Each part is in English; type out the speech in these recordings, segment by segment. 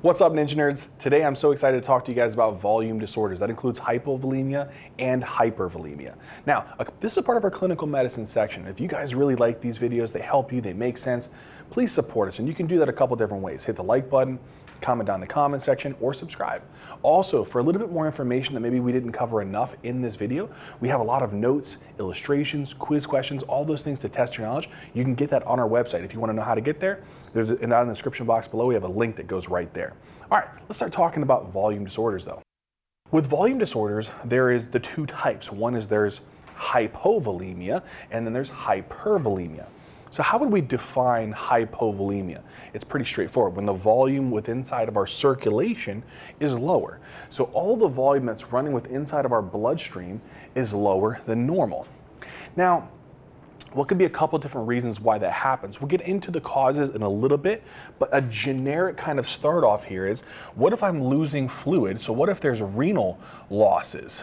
What's up, Ninja Nerds? Today I'm so excited to talk to you guys about volume disorders. That includes hypovolemia and hypervolemia. Now, this is a part of our clinical medicine section. If you guys really like these videos, they help you, they make sense, please support us. And you can do that a couple different ways. Hit the like button, comment down in the comment section, or subscribe. Also, for a little bit more information that maybe we didn't cover enough in this video, we have a lot of notes, illustrations, quiz questions, all those things to test your knowledge. You can get that on our website. If you want to know how to get there, there's in the description box below, we have a link that goes right there. All right, let's start talking about volume disorders though. With volume disorders, there is the two types. One is there's hypovolemia, and then there's hypervolemia. So how would we define hypovolemia? It's pretty straightforward. When the volume within inside of our circulation is lower. So all the volume that's running within inside of our bloodstream is lower than normal. Now, what could be a couple different reasons why that happens? We'll get into the causes in a little bit, but a generic kind of start off here is, what if I'm losing fluid? So what if there's renal losses?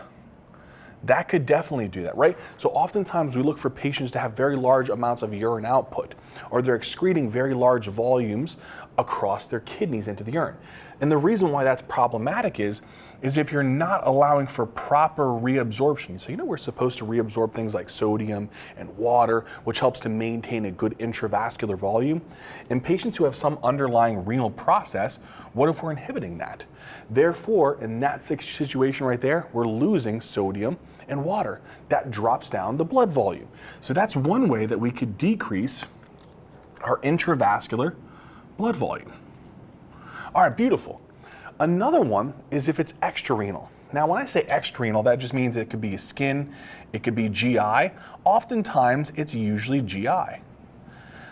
That could definitely do that, right? So oftentimes we look for patients to have very large amounts of urine output, or they're excreting very large volumes across their kidneys into the urine. And the reason why that's problematic is if you're not allowing for proper reabsorption. So we're supposed to reabsorb things like sodium and water, which helps to maintain a good intravascular volume. In patients who have some underlying renal process, what if we're inhibiting that? Therefore, in that situation right there, we're losing sodium and water. That drops down the blood volume. So that's one way that we could decrease our intravascular blood volume. All right, beautiful. Another one is if it's extrarenal. Now, when I say extrarenal, that just means it could be skin, it could be GI. Oftentimes, it's usually GI.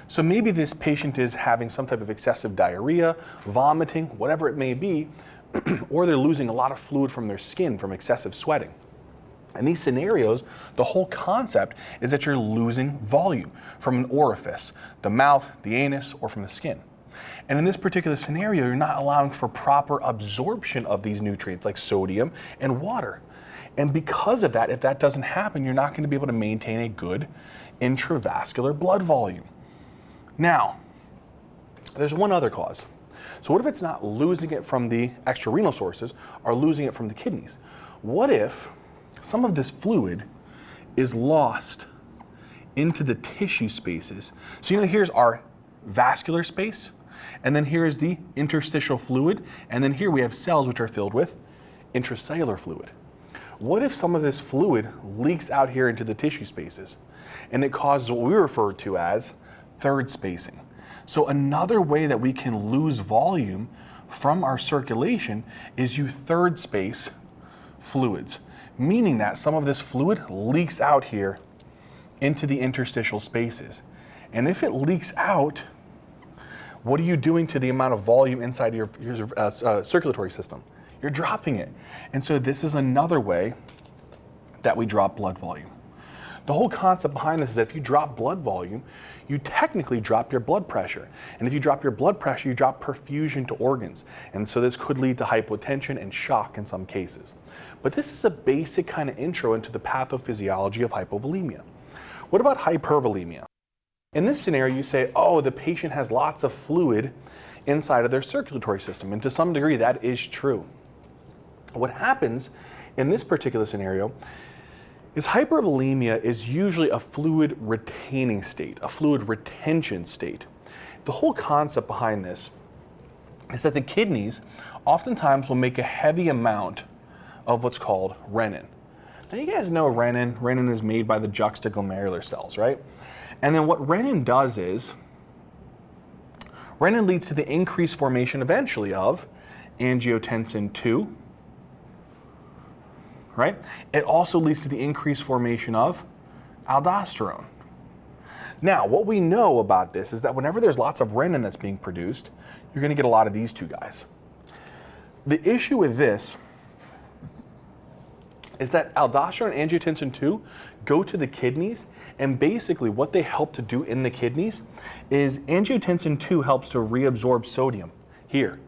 So maybe this patient is having some type of excessive diarrhea, vomiting, whatever it may be, or they're losing a lot of fluid from their skin from excessive sweating. In these scenarios, the whole concept is that you're losing volume from an orifice, the mouth, the anus, or from the skin. And in this particular scenario, you're not allowing for proper absorption of these nutrients like sodium and water. And because of that, if that doesn't happen, you're not going to be able to maintain a good intravascular blood volume. Now, there's one other cause. So what if it's not losing it from the extrarenal sources or losing it from the kidneys? What if some of this fluid is lost into the tissue spaces? So here's our vascular space, and then here is the interstitial fluid, and then here we have cells which are filled with intracellular fluid. What if some of this fluid leaks out here into the tissue spaces, and it causes what we refer to as third spacing? So another way that we can lose volume from our circulation is you third space fluids, meaning that some of this fluid leaks out here into the interstitial spaces. And if it leaks out, what are you doing to the amount of volume inside your circulatory system? You're dropping it. And so this is another way that we drop blood volume. The whole concept behind this is that if you drop blood volume, you technically drop your blood pressure. And if you drop your blood pressure, you drop perfusion to organs. And so this could lead to hypotension and shock in some cases. But this is a basic kind of intro into the pathophysiology of hypovolemia. What about hypervolemia? In this scenario, you say, oh, the patient has lots of fluid inside of their circulatory system. And to some degree, that is true. What happens in this particular scenario is hypervolemia is usually a fluid retaining state, a fluid retention state. The whole concept behind this is that the kidneys oftentimes will make a heavy amount of what's called renin. Now you guys know renin. Renin is made by the juxtaglomerular cells, right? And then what renin does is, renin leads to the increased formation eventually of angiotensin II, right? It also leads to the increased formation of aldosterone. Now, what we know about this is that whenever there's lots of renin that's being produced, you're going to get a lot of these two guys. The issue with this is that aldosterone and angiotensin II go to the kidneys, and basically what they help to do in the kidneys is angiotensin II helps to reabsorb sodium here.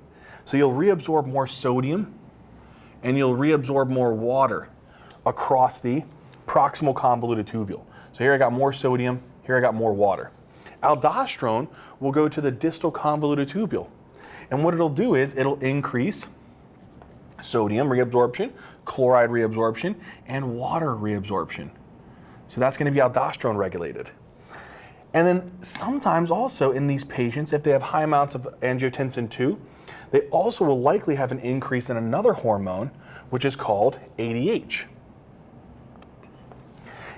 So you'll reabsorb more sodium and you'll reabsorb more water across the proximal convoluted tubule. So here I got more sodium, here I got more water. Aldosterone will go to the distal convoluted tubule. And what it'll do is it'll increase sodium reabsorption, chloride reabsorption, and water reabsorption. So that's going to be aldosterone regulated. And then sometimes also in these patients, if they have high amounts of angiotensin II, they also will likely have an increase in another hormone, which is called ADH.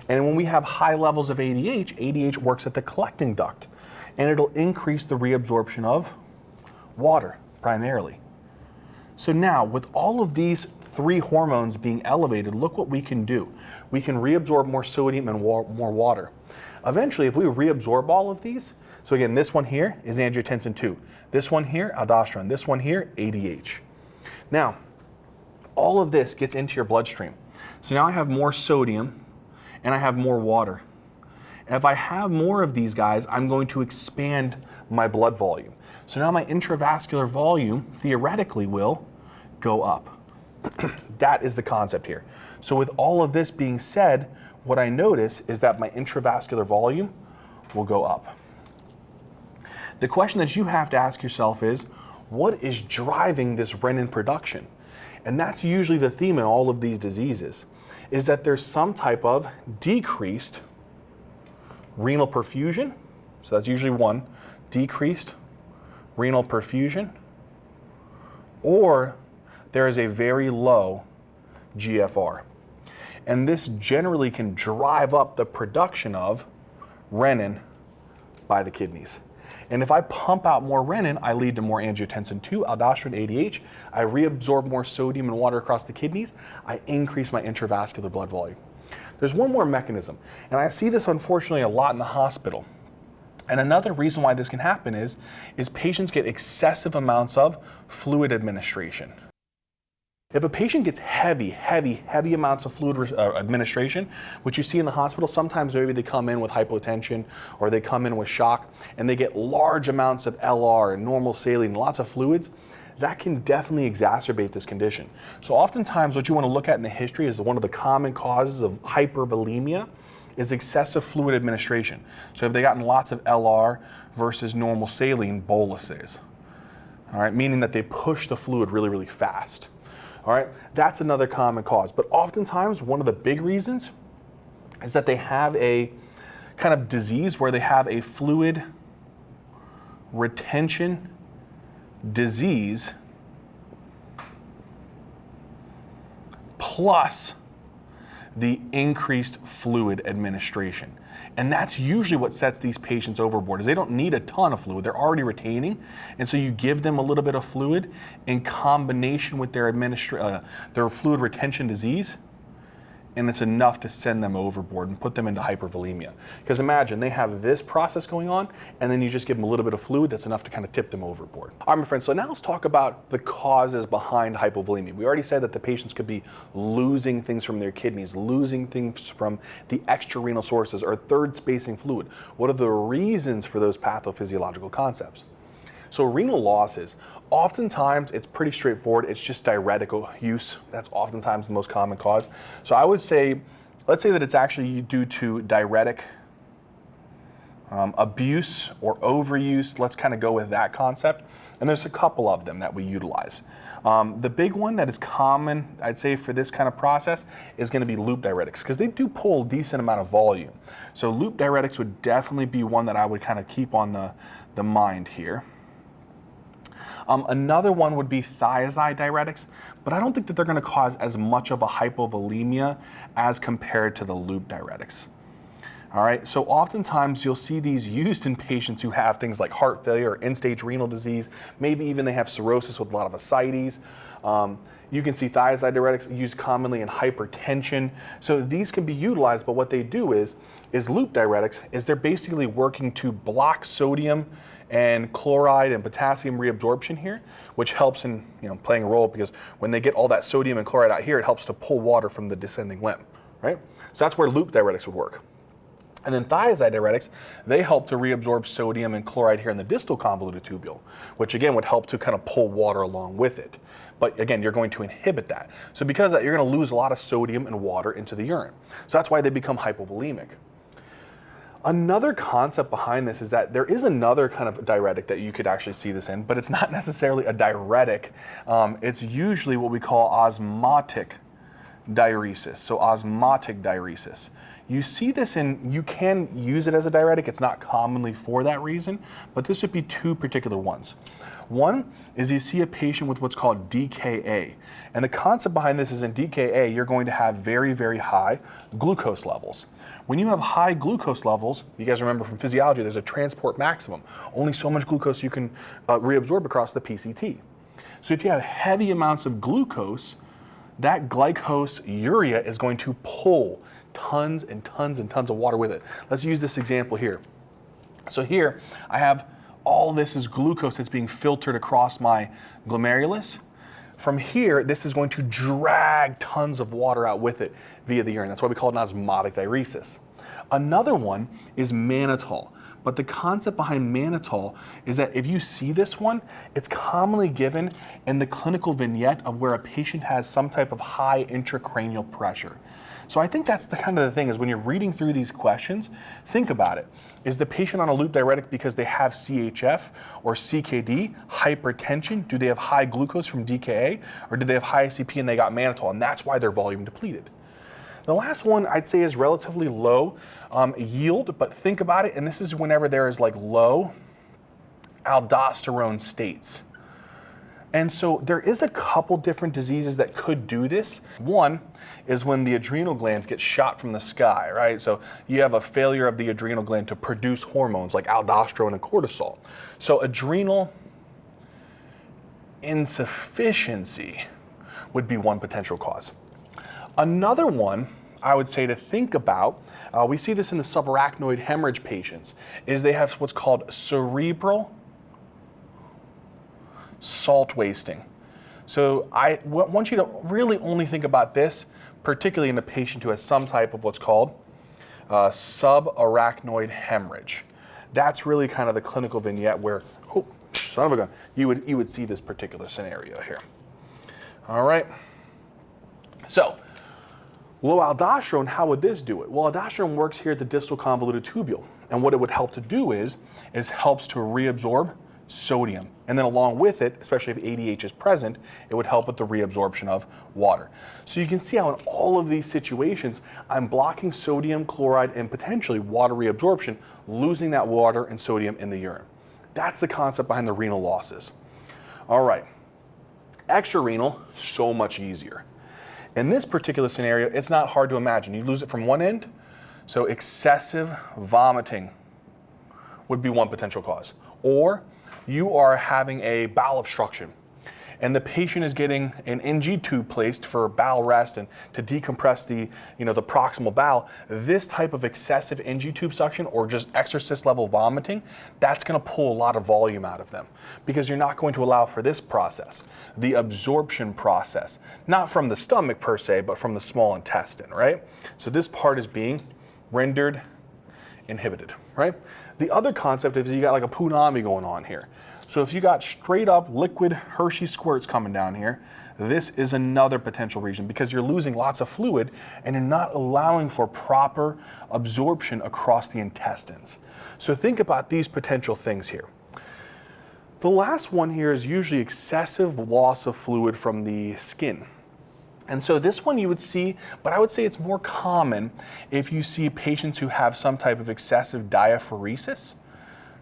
And when we have high levels of ADH works at the collecting duct, and it'll increase the reabsorption of water primarily. So now, with all of these three hormones being elevated, look what we can do. We can reabsorb more sodium and more water. Eventually, if we reabsorb all of these, so again, this one here is angiotensin II. This one here, aldosterone. This one here, ADH. Now, all of this gets into your bloodstream. So now I have more sodium and I have more water. And if I have more of these guys, I'm going to expand my blood volume. So now my intravascular volume theoretically will go up. That is the concept here. So with all of this being said, what I notice is that my intravascular volume will go up. The question that you have to ask yourself is, what is driving this renin production? And that's usually the theme in all of these diseases, is that there's some type of decreased renal perfusion. So that's usually one, decreased renal perfusion, or there is a very low GFR. And this generally can drive up the production of renin by the kidneys. And if I pump out more renin, I lead to more angiotensin II, aldosterone, ADH. I reabsorb more sodium and water across the kidneys. I increase my intravascular blood volume. There's one more mechanism, and I see this unfortunately a lot in the hospital. And another reason why this can happen is patients get excessive amounts of fluid administration. If a patient gets heavy amounts of fluid administration, which you see in the hospital, sometimes maybe they come in with hypotension or they come in with shock and they get large amounts of LR and normal saline, lots of fluids, that can definitely exacerbate this condition. So oftentimes what you want to look at in the history is one of the common causes of hypervolemia is excessive fluid administration. So have they gotten lots of LR versus normal saline boluses? All right, meaning that they push the fluid really fast. All right, that's another common cause. But oftentimes, one of the big reasons is that they have a kind of disease where they have a fluid retention disease plus the increased fluid administration. And that's usually what sets these patients overboard, is they don't need a ton of fluid. They're already retaining. And so you give them a little bit of fluid in combination with their fluid retention disease, and it's enough to send them overboard and put them into hypervolemia. Because imagine they have this process going on, and then you just give them a little bit of fluid that's enough to kind of tip them overboard. All right, my friends, so now let's talk about the causes behind hypovolemia. We already said that the patients could be losing things from their kidneys, losing things from the extrarenal sources, or third spacing fluid. What are the reasons for those pathophysiological concepts? So renal losses, oftentimes it's pretty straightforward. It's just diuretic use. That's oftentimes the most common cause. So I would say, let's say that it's actually due to diuretic abuse or overuse. Let's kind of go with that concept. And there's a couple of them that we utilize. The big one that is common, I'd say, for this kind of process is going to be loop diuretics, because they do pull a decent amount of volume. So loop diuretics would definitely be one that I would kind of keep on the mind here. Another one would be thiazide diuretics, but I don't think that they're going to cause as much of a hypovolemia as compared to the loop diuretics. All right, so oftentimes you'll see these used in patients who have things like heart failure or end-stage renal disease, maybe even they have cirrhosis with a lot of ascites. You can see thiazide diuretics used commonly in hypertension. So these can be utilized, but what they do is loop diuretics is they're basically working to block sodium and chloride and potassium reabsorption here, which helps in playing a role, because when they get all that sodium and chloride out here, it helps to pull water from the descending limb, right? So that's where loop diuretics would work. And then thiazide diuretics, they help to reabsorb sodium and chloride here in the distal convoluted tubule, which again would help to kind of pull water along with it. But again, you're going to inhibit that. So because of that, you're going to lose a lot of sodium and water into the urine. So that's why they become hypovolemic. Another concept behind this is that there is another kind of diuretic that you could actually see this in, but it's not necessarily a diuretic. It's usually what we call osmotic diuresis. So osmotic diuresis. You see this you can use it as a diuretic. It's not commonly for that reason, but this would be two particular ones. One is you see a patient with what's called DKA. And the concept behind this is in DKA, you're going to have very, very high glucose levels. When you have high glucose levels, you guys remember from physiology, there's a transport maximum. Only so much glucose you can reabsorb across the PCT. So if you have heavy amounts of glucose, that glycosuria is going to pull tons and tons and tons of water with it. Let's use this example here. So here I have all this is glucose that's being filtered across my glomerulus. From here, this is going to drag tons of water out with it via the urine. That's why we call it an osmotic diuresis. Another one is mannitol. But the concept behind mannitol is that if you see this one, it's commonly given in the clinical vignette of where a patient has some type of high intracranial pressure. So I think that's the kind of the thing is when you're reading through these questions, think about it. Is the patient on a loop diuretic because they have CHF or CKD, hypertension? Do they have high glucose from DKA? Or do they have high ICP and they got mannitol and that's why they're volume depleted? The last one I'd say is relatively low yield, but think about it, and this is whenever there is like low aldosterone states. And so there is a couple different diseases that could do this. One is when the adrenal glands get shot from the sky, right? So you have a failure of the adrenal gland to produce hormones like aldosterone and cortisol. So adrenal insufficiency would be one potential cause. Another one I would say to think about, we see this in the subarachnoid hemorrhage patients, is they have what's called cerebral salt wasting. So I want you to really only think about this, particularly in a patient who has some type of what's called subarachnoid hemorrhage. That's really kind of the clinical vignette where, oh, son of a gun, you would see this particular scenario here. All right. So, low aldosterone, how would this do it? Well, aldosterone works here at the distal convoluted tubule. And what it would help to do is helps to reabsorb sodium. And then along with it, especially if ADH is present, it would help with the reabsorption of water. So you can see how in all of these situations, I'm blocking sodium, chloride, and potentially water reabsorption, losing that water and sodium in the urine. That's the concept behind the renal losses. All right, extrarenal, so much easier. In this particular scenario, it's not hard to imagine. You lose it from one end, so excessive vomiting would be one potential cause. Or you are having a bowel obstruction and the patient is getting an NG tube placed for bowel rest and to decompress the proximal bowel. This type of excessive NG tube suction or just exorcist level vomiting, that's going to pull a lot of volume out of them because you're not going to allow for this process, the absorption process, not from the stomach per se, but from the small intestine, right? So this part is being rendered inhibited, right? The other concept is you got like a punami going on here. So if you got straight up liquid Hershey squirts coming down here, this is another potential reason because you're losing lots of fluid and you're not allowing for proper absorption across the intestines. So think about these potential things here. The last one here is usually excessive loss of fluid from the skin. And so this one you would see, but I would say it's more common if you see patients who have some type of excessive diaphoresis.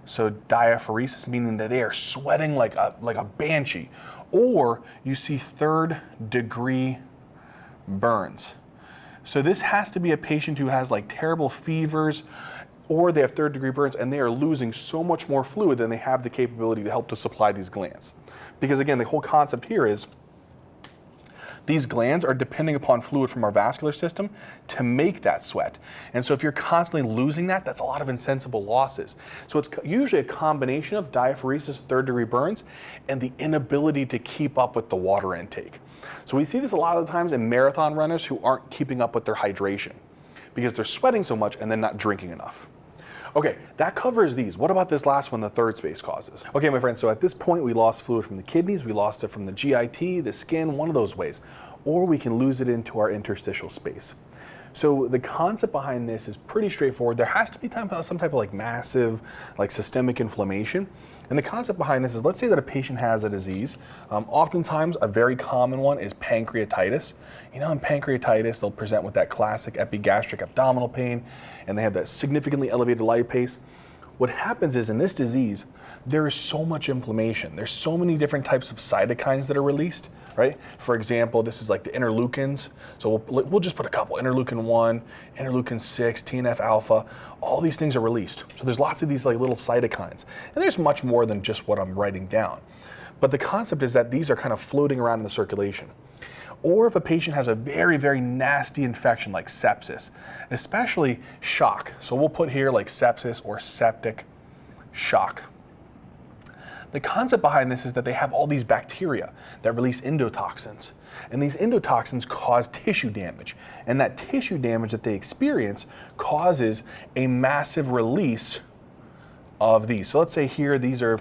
So diaphoresis meaning that they are sweating like a banshee. Or you see third-degree burns. So this has to be a patient who has like terrible fevers or they have third-degree burns and they are losing so much more fluid than they have the capability to help to supply these glands. Because again, the whole concept here is these glands are depending upon fluid from our vascular system to make that sweat. And so if you're constantly losing that, that's a lot of insensible losses. So it's usually a combination of diaphoresis, third-degree burns, and the inability to keep up with the water intake. So we see this a lot of the times in marathon runners who aren't keeping up with their hydration because they're sweating so much and then not drinking enough. Okay, that covers these. What about this last one, the third space causes? Okay, my friends, so at this point we lost fluid from the kidneys, we lost it from the GIT, the skin, one of those ways. Or we can lose it into our interstitial space. So the concept behind this is pretty straightforward. There has to be some type of like massive, like systemic inflammation. And the concept behind this is, let's say that a patient has a disease. Oftentimes, a very common one is pancreatitis. You know, in pancreatitis, they'll present with that classic epigastric abdominal pain, and they have that significantly elevated lipase. What happens is, in this disease, there is so much inflammation. There's so many different types of cytokines that are released, right? For example, this is like the interleukins. So we'll just put a couple: interleukin 1, interleukin 6, TNF alpha. All these things are released. So there's lots of these like little cytokines. And there's much more than just what I'm writing down. But the concept is that these are kind of floating around in the circulation. Or if a patient has a very, very nasty infection like sepsis, especially shock. So we'll put here like sepsis or septic shock. The concept behind this is that they have all these bacteria that release endotoxins. And these endotoxins cause tissue damage. And that tissue damage that they experience causes a massive release of these. So let's say here, these are,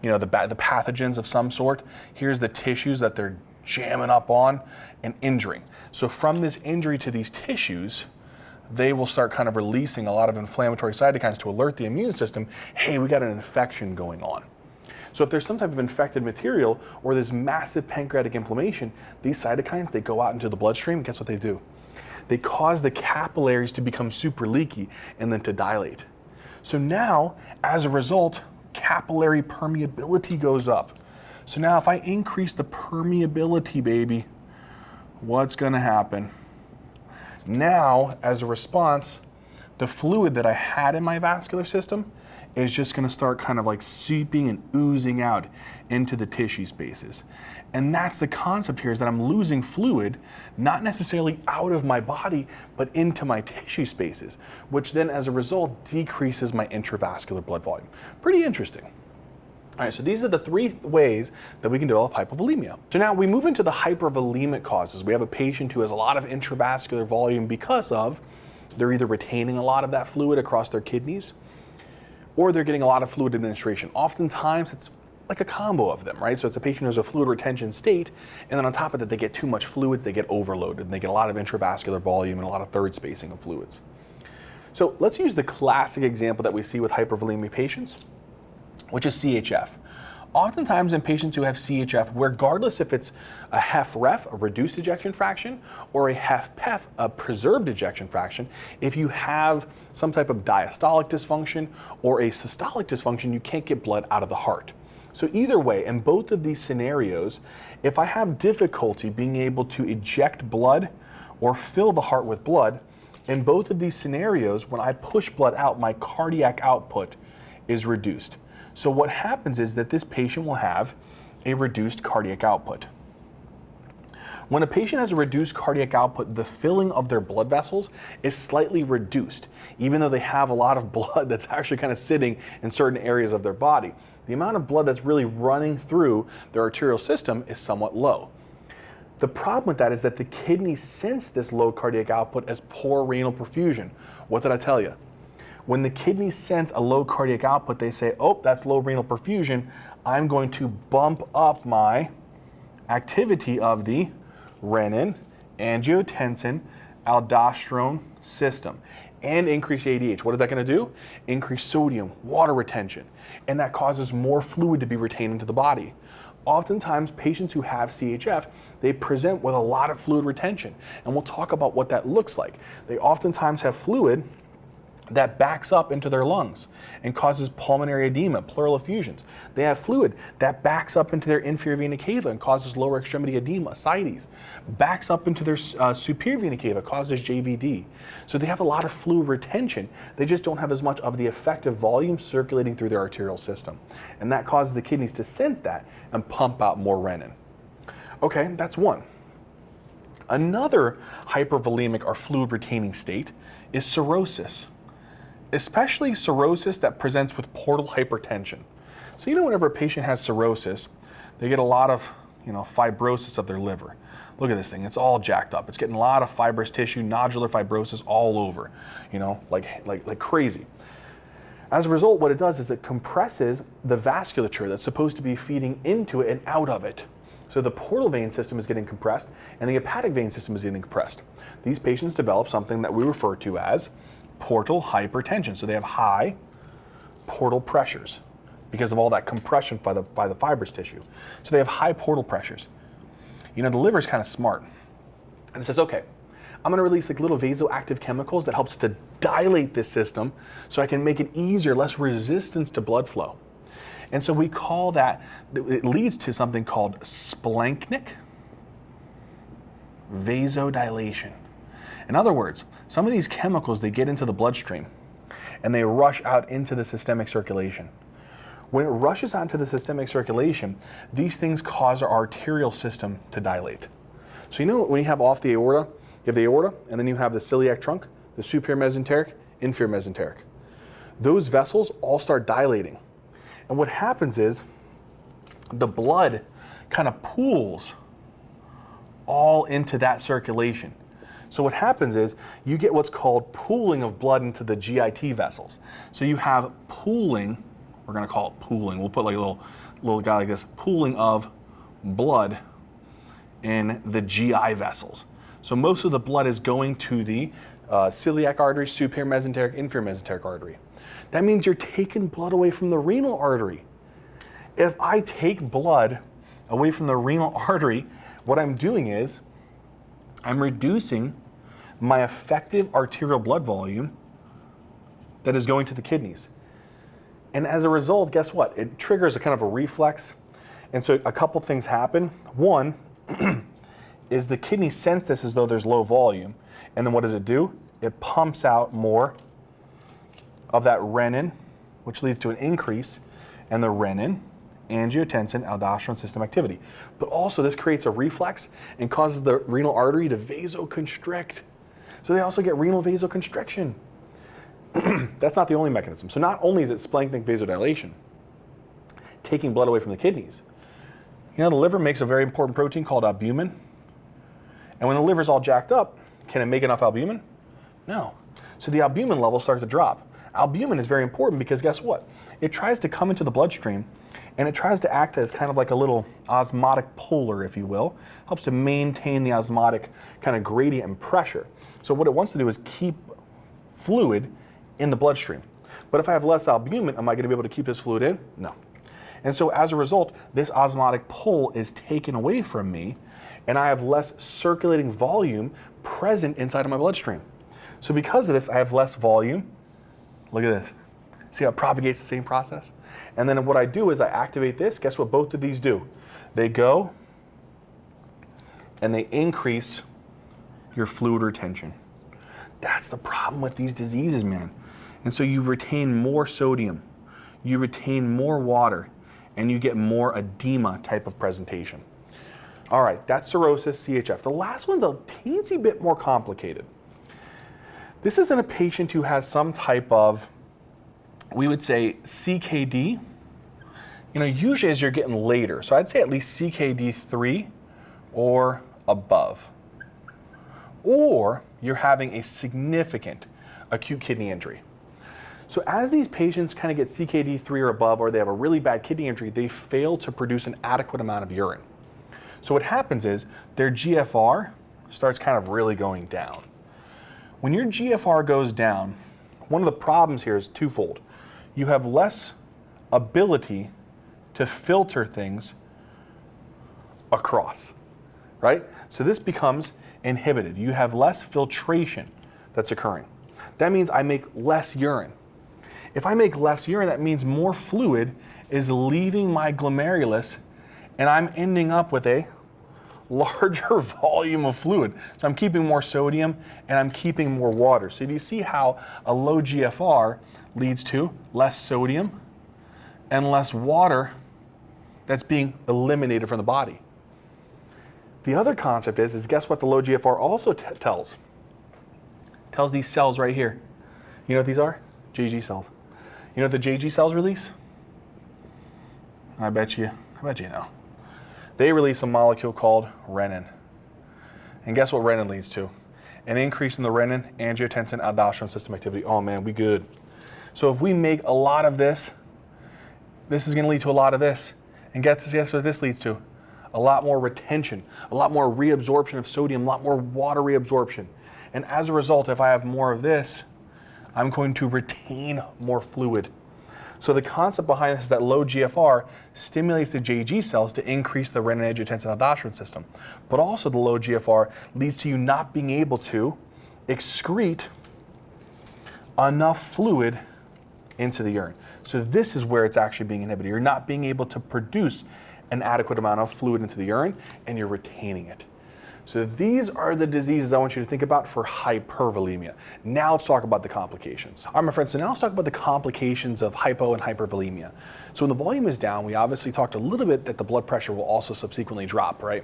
you know, the pathogens of some sort. Here's the tissues that they're jamming up on and injuring. So from this injury to these tissues, they will start kind of releasing a lot of inflammatory cytokines to alert the immune system, hey, we got an infection going on. So if there's some type of infected material or there's massive pancreatic inflammation, these cytokines, they go out into the bloodstream, and guess what they do? They cause the capillaries to become super leaky and then to dilate. So now, as a result, capillary permeability goes up. So now if I increase the permeability, baby, what's gonna happen? Now, as a response, the fluid that I had in my vascular system is just gonna start kind of like seeping and oozing out into the tissue spaces. And that's the concept here, is that I'm losing fluid, not necessarily out of my body, but into my tissue spaces, which then as a result decreases my intravascular blood volume. Pretty interesting. All right, so these are the three ways that we can develop hypovolemia. So now we move into the hypervolemic causes. We have a patient who has a lot of intravascular volume because of they're either retaining a lot of that fluid across their kidneys, or they're getting a lot of fluid administration. Oftentimes it's like a combo of them, right? So it's a patient who has a fluid retention state, and then on top of that, they get too much fluids, they get overloaded, and they get a lot of intravascular volume and a lot of third spacing of fluids. So let's use the classic example that we see with hypervolemia patients, which is CHF. Oftentimes in patients who have CHF, regardless if it's a HFrEF, a reduced ejection fraction, or a HFpEF, a preserved ejection fraction, if you have some type of diastolic dysfunction or a systolic dysfunction, you can't get blood out of the heart. So either way, in both of these scenarios, if I have difficulty being able to eject blood or fill the heart with blood, in both of these scenarios, when I push blood out, my cardiac output is reduced. So what happens is that this patient will have a reduced cardiac output. When a patient has a reduced cardiac output, the filling of their blood vessels is slightly reduced, even though they have a lot of blood that's actually kind of sitting in certain areas of their body. The amount of blood that's really running through their arterial system is somewhat low. The problem with that is that the kidneys sense this low cardiac output as poor renal perfusion. What did I tell you? When the kidneys sense a low cardiac output, they say, oh, that's low renal perfusion. I'm going to bump up my activity of the renin, angiotensin, aldosterone system and increase ADH. What is that going to do? Increase sodium, water retention, and that causes more fluid to be retained into the body. Oftentimes, patients who have CHF, they present with a lot of fluid retention, and we'll talk about what that looks like. They oftentimes have fluid that backs up into their lungs and causes pulmonary edema, pleural effusions. They have fluid that backs up into their inferior vena cava and causes lower extremity edema, ascites. Backs up into their superior vena cava, causes JVD. So they have a lot of fluid retention. They just don't have as much of the effective volume circulating through their arterial system. And that causes the kidneys to sense that and pump out more renin. Okay, that's one. Another hypervolemic or fluid retaining state is cirrhosis. Especially cirrhosis that presents with portal hypertension. So whenever a patient has cirrhosis, they get a lot of fibrosis of their liver. Look at this thing, it's all jacked up. It's getting a lot of fibrous tissue, nodular fibrosis all over, like crazy. As a result, what it does is it compresses the vasculature that's supposed to be feeding into it and out of it. So the portal vein system is getting compressed and the hepatic vein system is getting compressed. these patients develop something that we refer to as portal hypertension. So they have high portal pressures because of all that compression by the fibrous tissue. So they have high portal pressures. You know, the liver is kind of smart. And it says, okay, I'm gonna release like little vasoactive chemicals that helps to dilate this system so I can make it easier, less resistance to blood flow. And so we call that, it leads to something called splanchnic vasodilation. In other words, some of these chemicals, they get into the bloodstream and they rush out into the systemic circulation. When it rushes out into the systemic circulation, these things cause our arterial system to dilate. So you know when you have off the aorta, you have the aorta and then you have the celiac trunk, the superior mesenteric, inferior mesenteric. Those vessels all start dilating. And what happens is the blood kind of pools all into that circulation. So what happens is you get what's called pooling of blood into the GIT vessels. So you have pooling, we're going to call it pooling. We'll put like a little guy like this, pooling of blood in the GI vessels. So most of the blood is going to the celiac artery, superior mesenteric, inferior mesenteric artery. That means you're taking blood away from the renal artery. If I take blood away from the renal artery, what I'm doing is I'm reducing my effective arterial blood volume that is going to the kidneys. And as a result, guess what? It triggers a kind of a reflex. And so a couple things happen. One is the kidney sense this as though there's low volume. And then what does it do? It pumps out more of that renin, which leads to an increase in the renin, angiotensin, aldosterone system activity. But also this creates a reflex and causes the renal artery to vasoconstrict. So they also get renal vasoconstriction. That's not the only mechanism. So not only is it splanchnic vasodilation, taking blood away from the kidneys, you know, the liver makes a very important protein called albumin. And when the liver's all jacked up, can it make enough albumin? No. So the albumin levels start to drop. Albumin is very important because guess what? It tries to come into the bloodstream and it tries to act as kind of like a little osmotic polar, if you will. Helps to maintain the osmotic kind of gradient and pressure. So what it wants to do is keep fluid in the bloodstream. But if I have less albumin, am I going to be able to keep this fluid in? No. And so as a result, this osmotic pull is taken away from me and I have less circulating volume present inside of my bloodstream. So because of this, I have less volume. Look at this. See how it propagates the same process? And then what I do is I activate this. Guess what both of these do? They go and they increase your fluid retention. That's the problem with these diseases, man. And so you retain more sodium, you retain more water, and you get more edema type of presentation. All right, that's cirrhosis, CHF. The last one's a teensy bit more complicated. This is in a patient who has some type of, we would say, CKD. You know, usually as you're getting later, so I'd say at least CKD 3 or above. Or you're having a significant acute kidney injury. So as these patients kind of get CKD 3 or above, or they have a really bad kidney injury, they fail to produce an adequate amount of urine. So what happens is their GFR starts kind of really going down. When your GFR goes down, one of the problems here is twofold. You have less ability to filter things across, right? So this becomes inhibited. You have less filtration that's occurring. That means I make less urine. If I make less urine, that means more fluid is leaving my glomerulus and I'm ending up with a larger volume of fluid. So I'm keeping more sodium and I'm keeping more water. So do you see how a low GFR leads to less sodium and less water that's being eliminated from the body? The other concept is guess what the low GFR also tells? Tells these cells right here. You know what these are? JG cells. You know what the JG cells release? I bet you know. They release a molecule called renin. And guess what renin leads to? An increase in the renin, angiotensin, aldosterone system activity. Oh man, we good. So if we make a lot of this, this is going to lead to a lot of this. And guess what this leads to? A lot more retention, a lot more reabsorption of sodium, a lot more water reabsorption. And as a result, if I have more of this, I'm going to retain more fluid. So the concept behind this is that low GFR stimulates the JG cells to increase the renin-angiotensin-aldosterone system. But also the low GFR leads to you not being able to excrete enough fluid into the urine. So this is where it's actually being inhibited. You're not being able to produce an adequate amount of fluid into the urine, and you're retaining it. So these are the diseases I want you to think about for hypervolemia. Now let's talk about the complications. All right, my friends, so now let's talk about the complications of hypo and hypervolemia. So when the volume is down, we obviously talked a little bit that the blood pressure will also subsequently drop, right?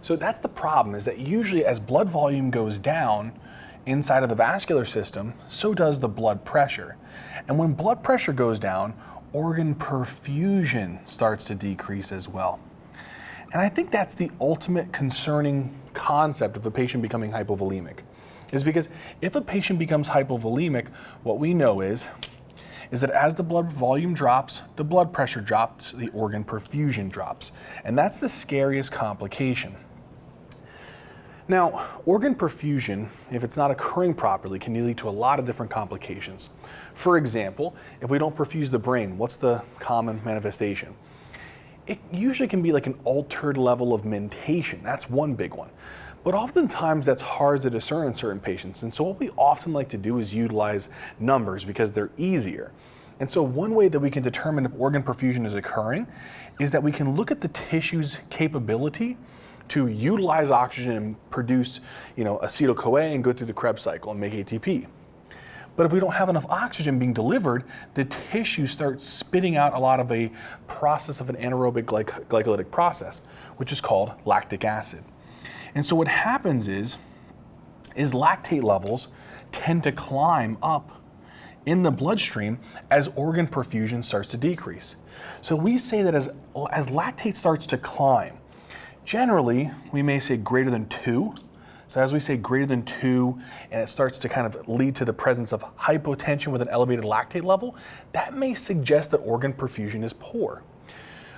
So that's the problem, is that usually as blood volume goes down inside of the vascular system, so does the blood pressure. And when blood pressure goes down, organ perfusion starts to decrease as well. And I think that's the ultimate concerning concept of a patient becoming hypovolemic, is because if a patient becomes hypovolemic, what we know is that as the blood volume drops, the blood pressure drops, the organ perfusion drops. And that's the scariest complication. Now, organ perfusion, if it's not occurring properly, can lead to a lot of different complications. For example, if we don't perfuse the brain, what's the common manifestation? It usually can be like an altered level of mentation. That's one big one. But oftentimes that's hard to discern in certain patients. And so what we often like to do is utilize numbers because they're easier. And so one way that we can determine if organ perfusion is occurring is that we can look at the tissue's capability to utilize oxygen and produce, acetyl-CoA and go through the Krebs cycle and make ATP. But if we don't have enough oxygen being delivered, the tissue starts spitting out a lot of a process of an anaerobic glycolytic process, which is called lactic acid. And so what happens is lactate levels tend to climb up in the bloodstream as organ perfusion starts to decrease. So we say that as lactate starts to climb, generally we may say greater than 2. So as we say greater than 2, and it starts to kind of lead to the presence of hypotension with an elevated lactate level, that may suggest that organ perfusion is poor.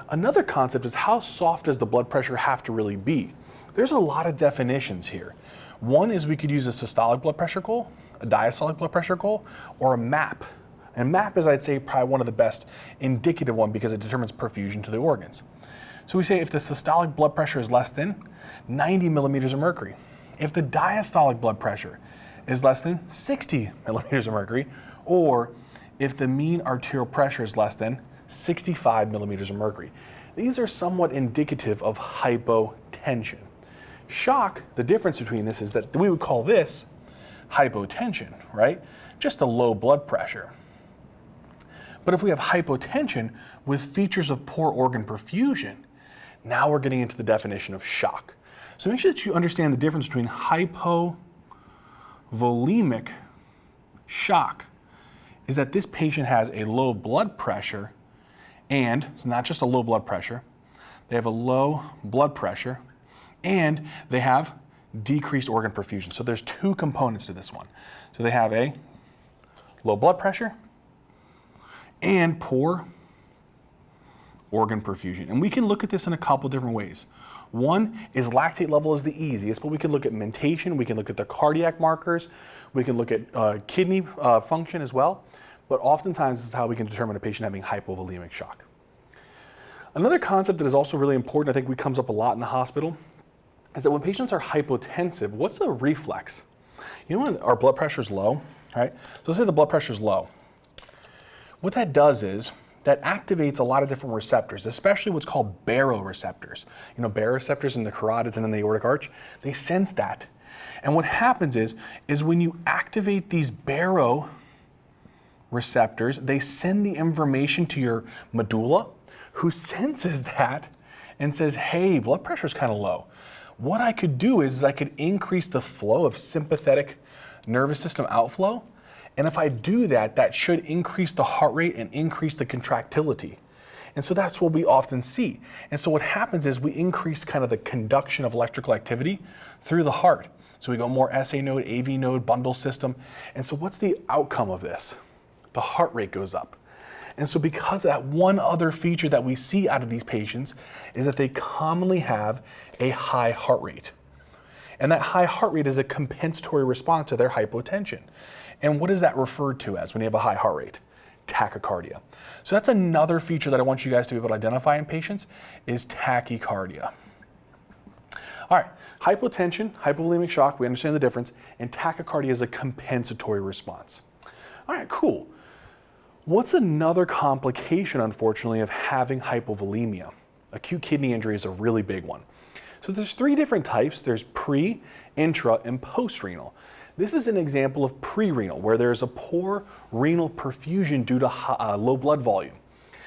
Another concept is how soft does the blood pressure have to really be? There's a lot of definitions here. One is we could use a systolic blood pressure goal, a diastolic blood pressure goal, or a MAP. And MAP is, I'd say, probably one of the best indicative one because it determines perfusion to the organs. So we say if the systolic blood pressure is less than 90 millimeters of mercury, if the diastolic blood pressure is less than 60 millimeters of mercury, or if the mean arterial pressure is less than 65 millimeters of mercury. These are somewhat indicative of hypotension. Shock, the difference between this is that we would call this hypotension, right? Just a low blood pressure. But if we have hypotension with features of poor organ perfusion, now we're getting into the definition of shock. So make sure that you understand the difference between hypovolemic shock is that this patient has a low blood pressure, and it's not just a low blood pressure, they have a low blood pressure and they have decreased organ perfusion. So there's two components to this one. So they have a low blood pressure and poor organ perfusion. And we can look at this in a couple different ways. One is lactate level is the easiest, but we can look at mentation, we can look at the cardiac markers, we can look at kidney function as well, but oftentimes this is how we can determine a patient having hypovolemic shock. Another concept that is also really important, I think comes up a lot in the hospital, is that when patients are hypotensive, what's a reflex? You know when our blood pressure is low, right? So let's say the blood pressure is low. What that does is, that activates a lot of different receptors, especially what's called baroreceptors. Baroreceptors in the carotids and in the aortic arch, they sense that. And what happens is when you activate these baroreceptors, they send the information to your medulla, who senses that and says, hey, blood pressure is kind of low. What I could do is I could increase the flow of sympathetic nervous system outflow. And if I do that, that should increase the heart rate and increase the contractility. And so that's what we often see. And so what happens is we increase kind of the conduction of electrical activity through the heart. So we go more SA node, AV node, bundle system. And so what's the outcome of this? The heart rate goes up. And so because of that, one other feature that we see out of these patients is that they commonly have a high heart rate. And that high heart rate is a compensatory response to their hypotension. And what is that referred to as when you have a high heart rate? Tachycardia. So that's another feature that I want you guys to be able to identify in patients is tachycardia. All right, hypotension, hypovolemic shock, we understand the difference, and tachycardia is a compensatory response. All right, cool. What's another complication, unfortunately, of having hypovolemia? Acute kidney injury is a really big one. So there's 3 different types. There's pre, intra, and post-renal. This is an example of pre-renal, where there's a poor renal perfusion due to low blood volume.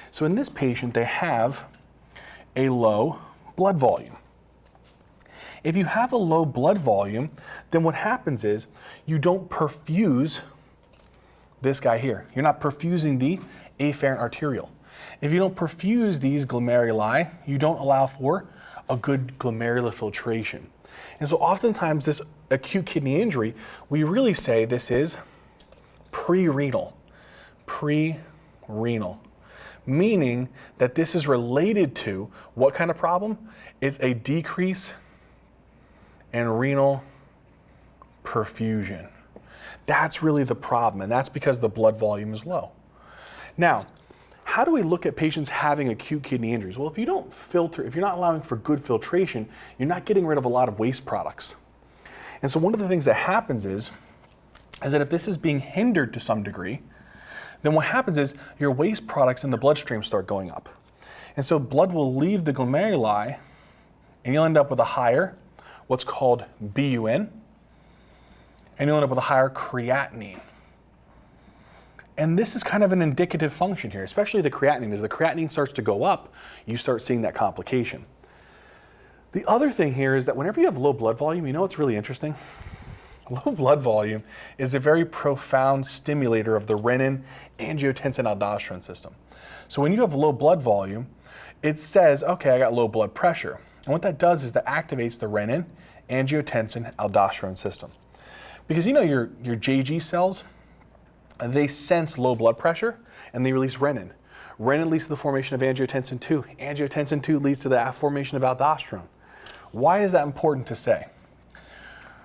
So in this patient, they have a low blood volume. If you have a low blood volume, then what happens is you don't perfuse this guy here. You're not perfusing the afferent arteriole. If you don't perfuse these glomeruli, you don't allow for a good glomerular filtration. And so oftentimes this acute kidney injury, we really say this is pre-renal, meaning that this is related to what kind of problem? It's a decrease in renal perfusion. That's really the problem, and that's because the blood volume is low. Now, how do we look at patients having acute kidney injuries? Well, if you don't filter, if you're not allowing for good filtration, you're not getting rid of a lot of waste products. And so one of the things that happens is that if this is being hindered to some degree, then what happens is your waste products in the bloodstream start going up. And so blood will leave the glomeruli, and you'll end up with a higher, what's called BUN, and you'll end up with a higher creatinine. And this is kind of an indicative function here, especially the creatinine. As the creatinine starts to go up, you start seeing that complication. The other thing here is that whenever you have low blood volume, you know what's really interesting? Low blood volume is a very profound stimulator of the renin, angiotensin, aldosterone system. So when you have low blood volume, it says, okay, I got low blood pressure. And what that does is that activates the renin, angiotensin, aldosterone system. Because you know your JG cells, they sense low blood pressure and they release renin. Renin leads to the formation of angiotensin 2. Angiotensin 2 leads to the formation of aldosterone. Why is that important to say?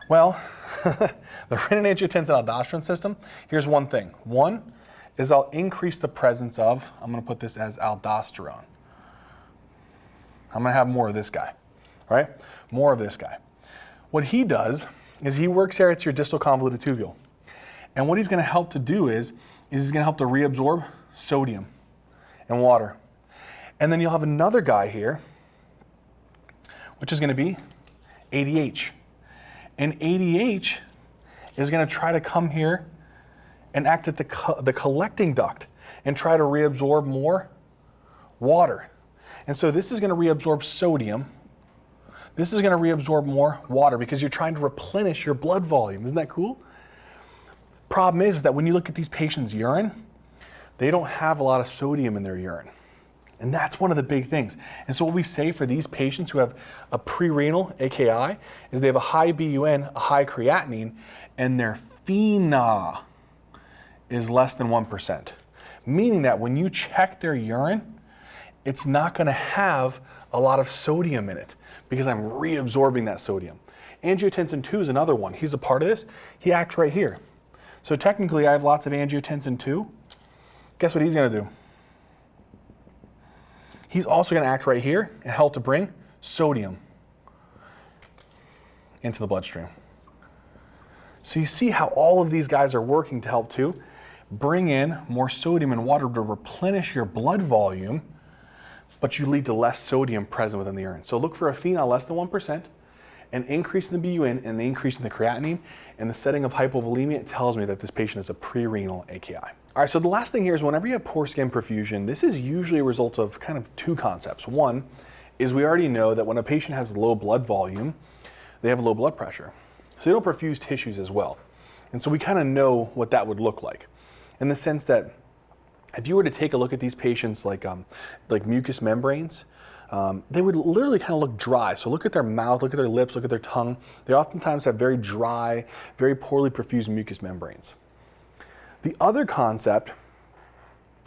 Well, the renin, angiotensin, aldosterone system, here's one thing. One is I'll increase the presence of, I'm going to put this as aldosterone. I'm going to have more of this guy, all right? More of this guy. What he does is he works here at your distal convoluted tubule. And what he's going to help to do is he's going to help to reabsorb sodium and water. And then you'll have another guy here, which is going to be ADH. And ADH is going to try to come here and act at the collecting duct and try to reabsorb more water. And so this is going to reabsorb sodium. This is going to reabsorb more water because you're trying to replenish your blood volume. Isn't that cool? Problem is that when you look at these patients' urine, they don't have a lot of sodium in their urine. And that's one of the big things. And so what we say for these patients who have a pre-renal AKI is they have a high BUN, a high creatinine, and their FeNA is less than 1%. Meaning that when you check their urine, it's not going to have a lot of sodium in it because I'm reabsorbing that sodium. Angiotensin 2 is another one. He's a part of this. He acts right here. So technically I have lots of angiotensin 2. Guess what he's going to do? He's also going to act right here and help to bring sodium into the bloodstream. So you see how all of these guys are working to help to bring in more sodium and water to replenish your blood volume, but you lead to less sodium present within the urine. So look for a FeNA less than 1%, an increase in the BUN, and an increase in the creatinine. In the setting of hypovolemia, it tells me that this patient is a pre-renal AKI. All right, so the last thing here is whenever you have poor skin perfusion, this is usually a result of kind of 2 concepts. One is we already know that when a patient has low blood volume, they have low blood pressure. So they don't perfuse tissues as well. And so we kind of know what that would look like in the sense that if you were to take a look at these patients like mucous membranes, they would literally kind of look dry. So look at their mouth, look at their lips, look at their tongue. They oftentimes have very dry, very poorly perfused mucous membranes. The other concept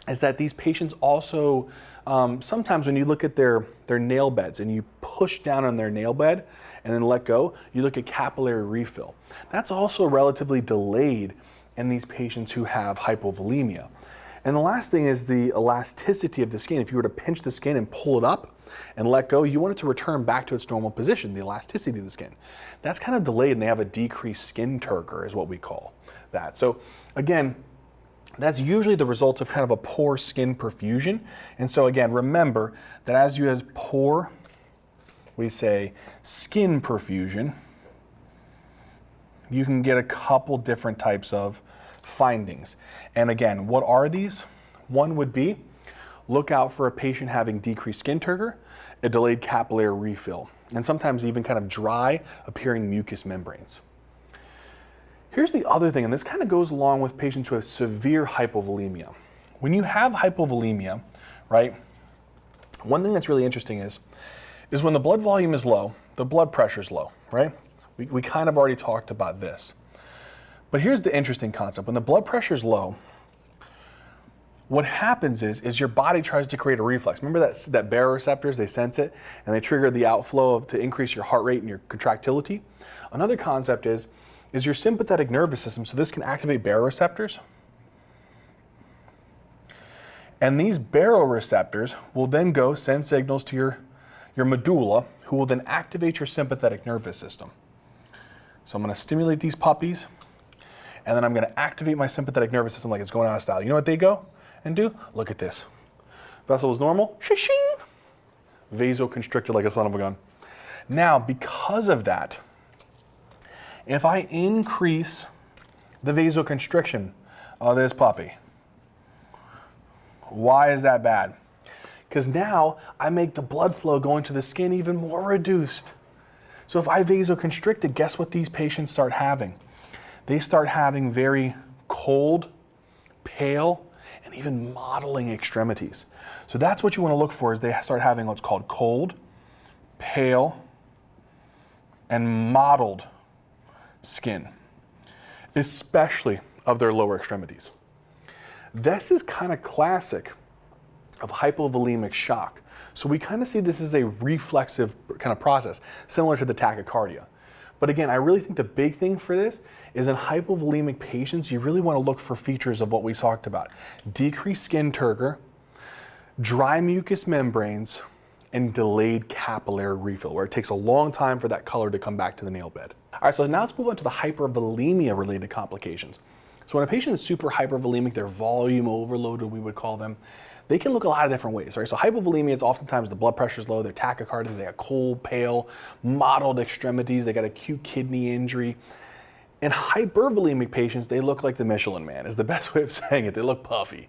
is that these patients also, sometimes when you look at their nail beds and you push down on their nail bed and then let go, you look at capillary refill. That's also relatively delayed in these patients who have hypovolemia. And the last thing is the elasticity of the skin. If you were to pinch the skin and pull it up and let go, you want it to return back to its normal position, the elasticity of the skin. That's kind of delayed, and they have a decreased skin turgor is what we call that. So again, that's usually the result of kind of a poor skin perfusion. And so again, remember that as you have poor, we say skin perfusion, you can get a couple different types of findings. And again, what are these? One would be, look out for a patient having decreased skin turgor, a delayed capillary refill, and sometimes even kind of dry appearing mucous membranes. Here's the other thing, and this kind of goes along with patients who have severe hypovolemia. When you have hypovolemia, right, one thing that's really interesting is when the blood volume is low, the blood pressure is low, right? We kind of already talked about this. But here's the interesting concept. When the blood pressure is low, what happens is your body tries to create a reflex. Remember that baroreceptors, they sense it, and they trigger the outflow to increase your heart rate and your contractility. Another concept is your sympathetic nervous system, so this can activate baroreceptors. And these baroreceptors will then go send signals to your medulla, who will then activate your sympathetic nervous system. So I'm going to stimulate these puppies, and then I'm going to activate my sympathetic nervous system like it's going out of style. You know what they go and do? Look at this. Vessel is normal, shing, vasoconstricted like a son of a gun. Now, because of that, if I increase the vasoconstriction of this puppy, why is that bad? Because now I make the blood flow going to the skin even more reduced. So if I vasoconstrict it, guess what these patients start having? They start having very cold, pale, and even mottling extremities. So that's what you want to look for, is they start having what's called cold, pale, and mottled skin, especially of their lower extremities. This is kind of classic of hypovolemic shock. So we kind of see this as a reflexive kind of process, similar to the tachycardia. But again, I really think the big thing for this is in hypovolemic patients, you really want to look for features of what we talked about. Decreased skin turgor, dry mucous membranes, and delayed capillary refill, where it takes a long time for that color to come back to the nail bed. All right, so now let's move on to the hypervolemia related complications. So when a patient is super hypervolemic, they're volume overloaded, we would call them, they can look a lot of different ways, right? So hypovolemia, it's oftentimes the blood pressure is low, they're tachycardia, they got cold, pale, mottled extremities, they got acute kidney injury. In hypervolemic patients, they look like the Michelin Man, is the best way of saying it. They look puffy.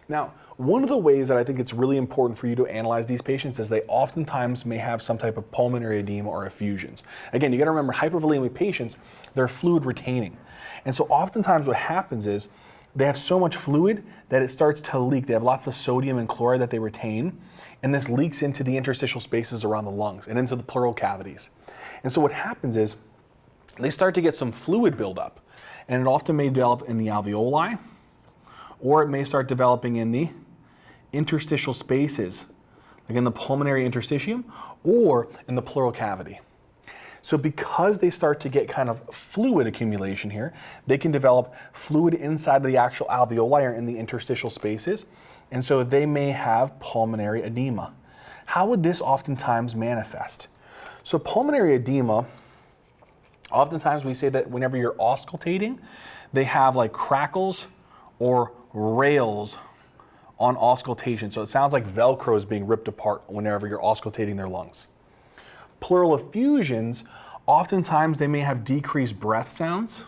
Now, one of the ways that I think it's really important for you to analyze these patients is they oftentimes may have some type of pulmonary edema or effusions. Again, you gotta remember, hypervolemic patients, they're fluid retaining. And so oftentimes what happens is they have so much fluid that it starts to leak. They have lots of sodium and chloride that they retain, and this leaks into the interstitial spaces around the lungs and into the pleural cavities. And so what happens is they start to get some fluid buildup, and it often may develop in the alveoli, or it may start developing in the interstitial spaces, like in the pulmonary interstitium or in the pleural cavity. So because they start to get kind of fluid accumulation here, they can develop fluid inside of the actual alveoli or in the interstitial spaces, and so they may have pulmonary edema. How would this oftentimes manifest? So pulmonary edema, oftentimes we say that whenever you're auscultating, they have like crackles or rails on auscultation. So it sounds like Velcro is being ripped apart whenever you're auscultating their lungs. Pleural effusions, oftentimes they may have decreased breath sounds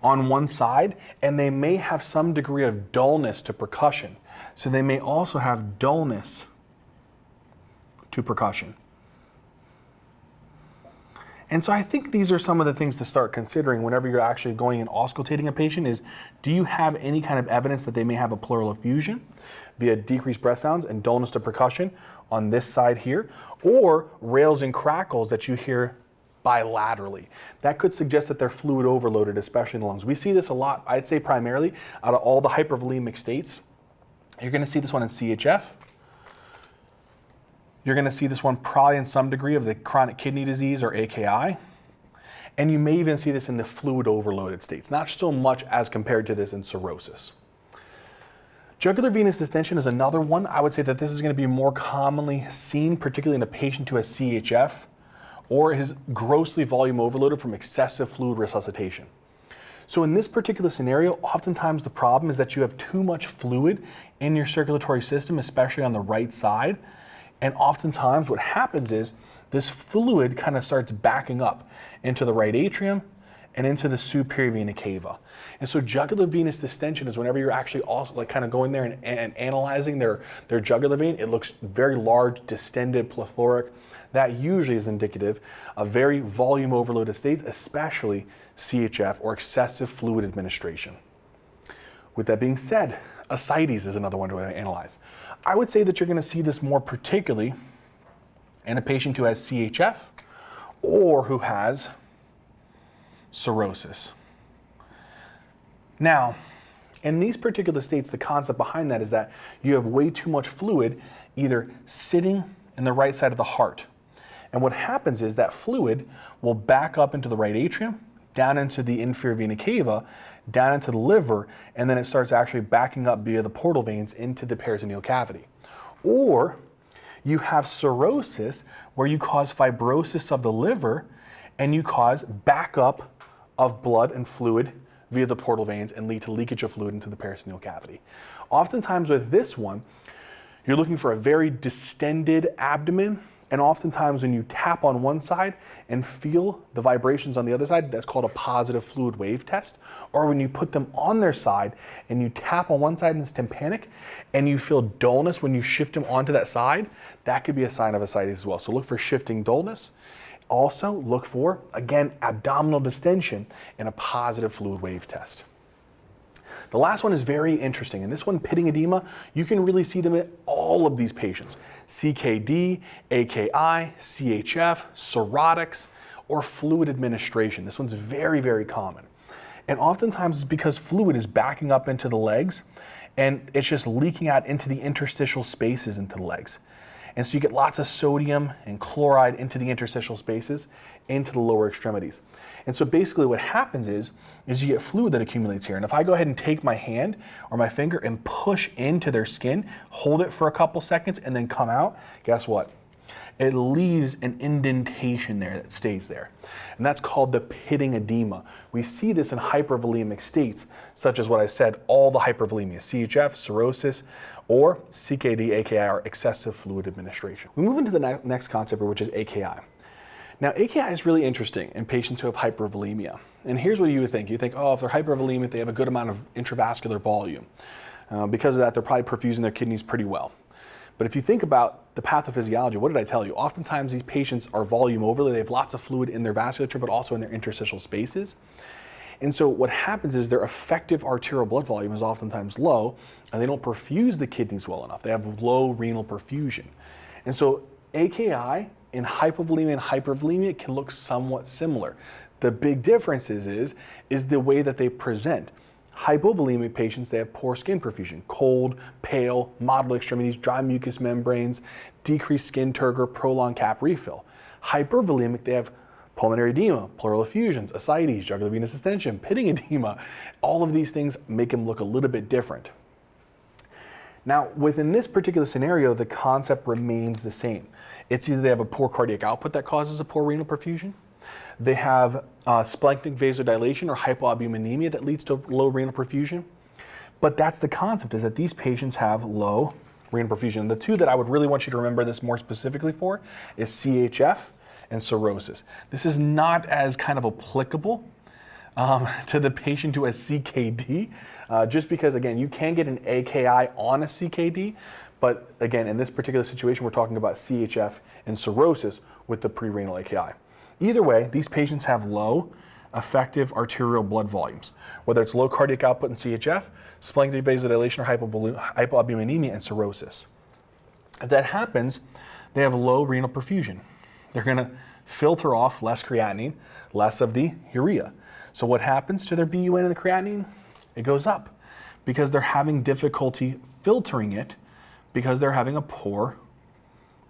on one side, and they may have some degree of dullness to percussion. So they may also have dullness to percussion. And so I think these are some of the things to start considering whenever you're actually going and auscultating a patient is, do you have any kind of evidence that they may have a pleural effusion via decreased breath sounds and dullness to percussion on this side here, or rails and crackles that you hear bilaterally? That could suggest that they're fluid overloaded, especially in the lungs. We see this a lot, I'd say primarily, out of all the hypervolemic states. You're gonna see this one in CHF. You're going to see this one probably in some degree of the chronic kidney disease or AKI. And you may even see this in the fluid overloaded states, not so much as compared to this in cirrhosis. Jugular venous distension is another one. I would say that this is going to be more commonly seen, particularly in a patient who has CHF or is grossly volume overloaded from excessive fluid resuscitation. So in this particular scenario, oftentimes the problem is that you have too much fluid in your circulatory system, especially on the right side. And oftentimes what happens is this fluid kind of starts backing up into the right atrium and into the superior vena cava. And so jugular venous distension is whenever you're actually also like kind of going there and analyzing their jugular vein, it looks very large, distended, plethoric. That usually is indicative of very volume overloaded states, especially CHF or excessive fluid administration. With that being said, ascites is another one to analyze. I would say that you're going to see this more particularly in a patient who has CHF or who has cirrhosis. Now, in these particular states, the concept behind that is that you have way too much fluid either sitting in the right side of the heart. And what happens is that fluid will back up into the right atrium, down into the inferior vena cava, down into the liver, and then it starts actually backing up via the portal veins into the peritoneal cavity. Or you have cirrhosis where you cause fibrosis of the liver and you cause backup of blood and fluid via the portal veins and lead to leakage of fluid into the peritoneal cavity. Oftentimes with this one, you're looking for a very distended abdomen, and oftentimes when you tap on one side and feel the vibrations on the other side, that's called a positive fluid wave test. Or when you put them on their side and you tap on one side and it's tympanic and you feel dullness when you shift them onto that side, that could be a sign of ascites as well. So look for shifting dullness. Also look for, again, abdominal distension in a positive fluid wave test. The last one is very interesting, and this one, pitting edema, you can really see them in all of these patients. CKD, AKI, CHF, cirrhotics, or fluid administration. This one's very, very common. And oftentimes it's because fluid is backing up into the legs, and it's just leaking out into the interstitial spaces into the legs. And so you get lots of sodium and chloride into the interstitial spaces, into the lower extremities. And so basically what happens is you get fluid that accumulates here. And if I go ahead and take my hand or my finger and push into their skin, hold it for a couple seconds and then come out, guess what? It leaves an indentation there that stays there. And that's called the pitting edema. We see this in hypervolemic states, such as what I said, all the hypervolemia, CHF, cirrhosis, or CKD, AKI, or excessive fluid administration. We move into the next concept, which is AKI. Now, AKI is really interesting in patients who have hypervolemia. And here's what you would think. You think, oh, if they're hypervolemic, they have a good amount of intravascular volume. Because of that, they're probably perfusing their kidneys pretty well. But if you think about the pathophysiology, what did I tell you? Oftentimes these patients are volume overloaded. They have lots of fluid in their vasculature, but also in their interstitial spaces. And so what happens is their effective arterial blood volume is oftentimes low, and they don't perfuse the kidneys well enough. They have low renal perfusion. And so AKI in hypovolemia and hypervolemia can look somewhat similar. The big difference is the way that they present. Hypovolemic patients, they have poor skin perfusion, cold, pale, mottled extremities, dry mucous membranes, decreased skin turgor, prolonged cap refill. Hypervolemic, they have pulmonary edema, pleural effusions, ascites, jugular venous distension, pitting edema. All of these things make them look a little bit different. Now, within this particular scenario, the concept remains the same. It's either they have a poor cardiac output that causes a poor renal perfusion, they have splanchnic vasodilation or hypoalbuminemia that leads to low renal perfusion. But that's the concept, is that these patients have low renal perfusion. And the two that I would really want you to remember this more specifically for is CHF and cirrhosis. This is not as kind of applicable to the patient who has CKD, just because, again, you can get an AKI on a CKD, but again, in this particular situation, we're talking about CHF and cirrhosis with the prerenal AKI. Either way, these patients have low effective arterial blood volumes, whether it's low cardiac output in CHF, splanchnic vasodilation, or hypoalbuminemia and cirrhosis. If that happens, they have low renal perfusion. They're going to filter off less creatinine, less of the urea. So what happens to their BUN and the creatinine? It goes up because they're having difficulty filtering it because they're having a poor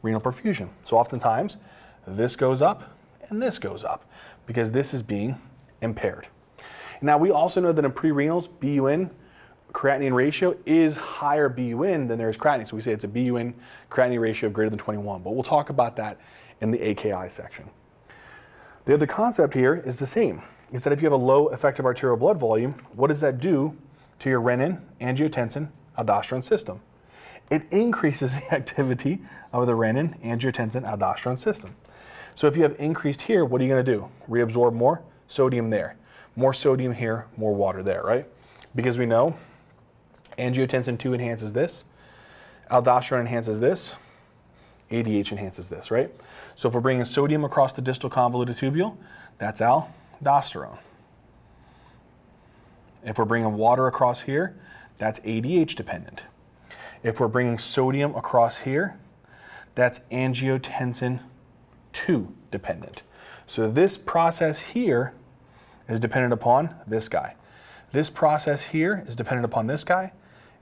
renal perfusion. So oftentimes this goes up and this goes up because this is being impaired. Now we also know that in pre-renals, BUN creatinine ratio is higher BUN than there is creatinine. So we say it's a BUN creatinine ratio of greater than 21, but we'll talk about that in the AKI section. The other concept here is the same, is that if you have a low effective arterial blood volume, what does that do to your renin, angiotensin, aldosterone system? It increases the activity of the renin, angiotensin, aldosterone system. So if you have increased here, what are you going to do? Reabsorb more sodium there. More sodium here, more water there, right? Because we know angiotensin 2 enhances this, aldosterone enhances this, ADH enhances this, right? So if we're bringing sodium across the distal convoluted tubule, that's aldosterone. If we're bringing water across here, that's ADH dependent. If we're bringing sodium across here, that's angiotensin 2 dependent. So this process here is dependent upon this guy. This process here is dependent upon this guy,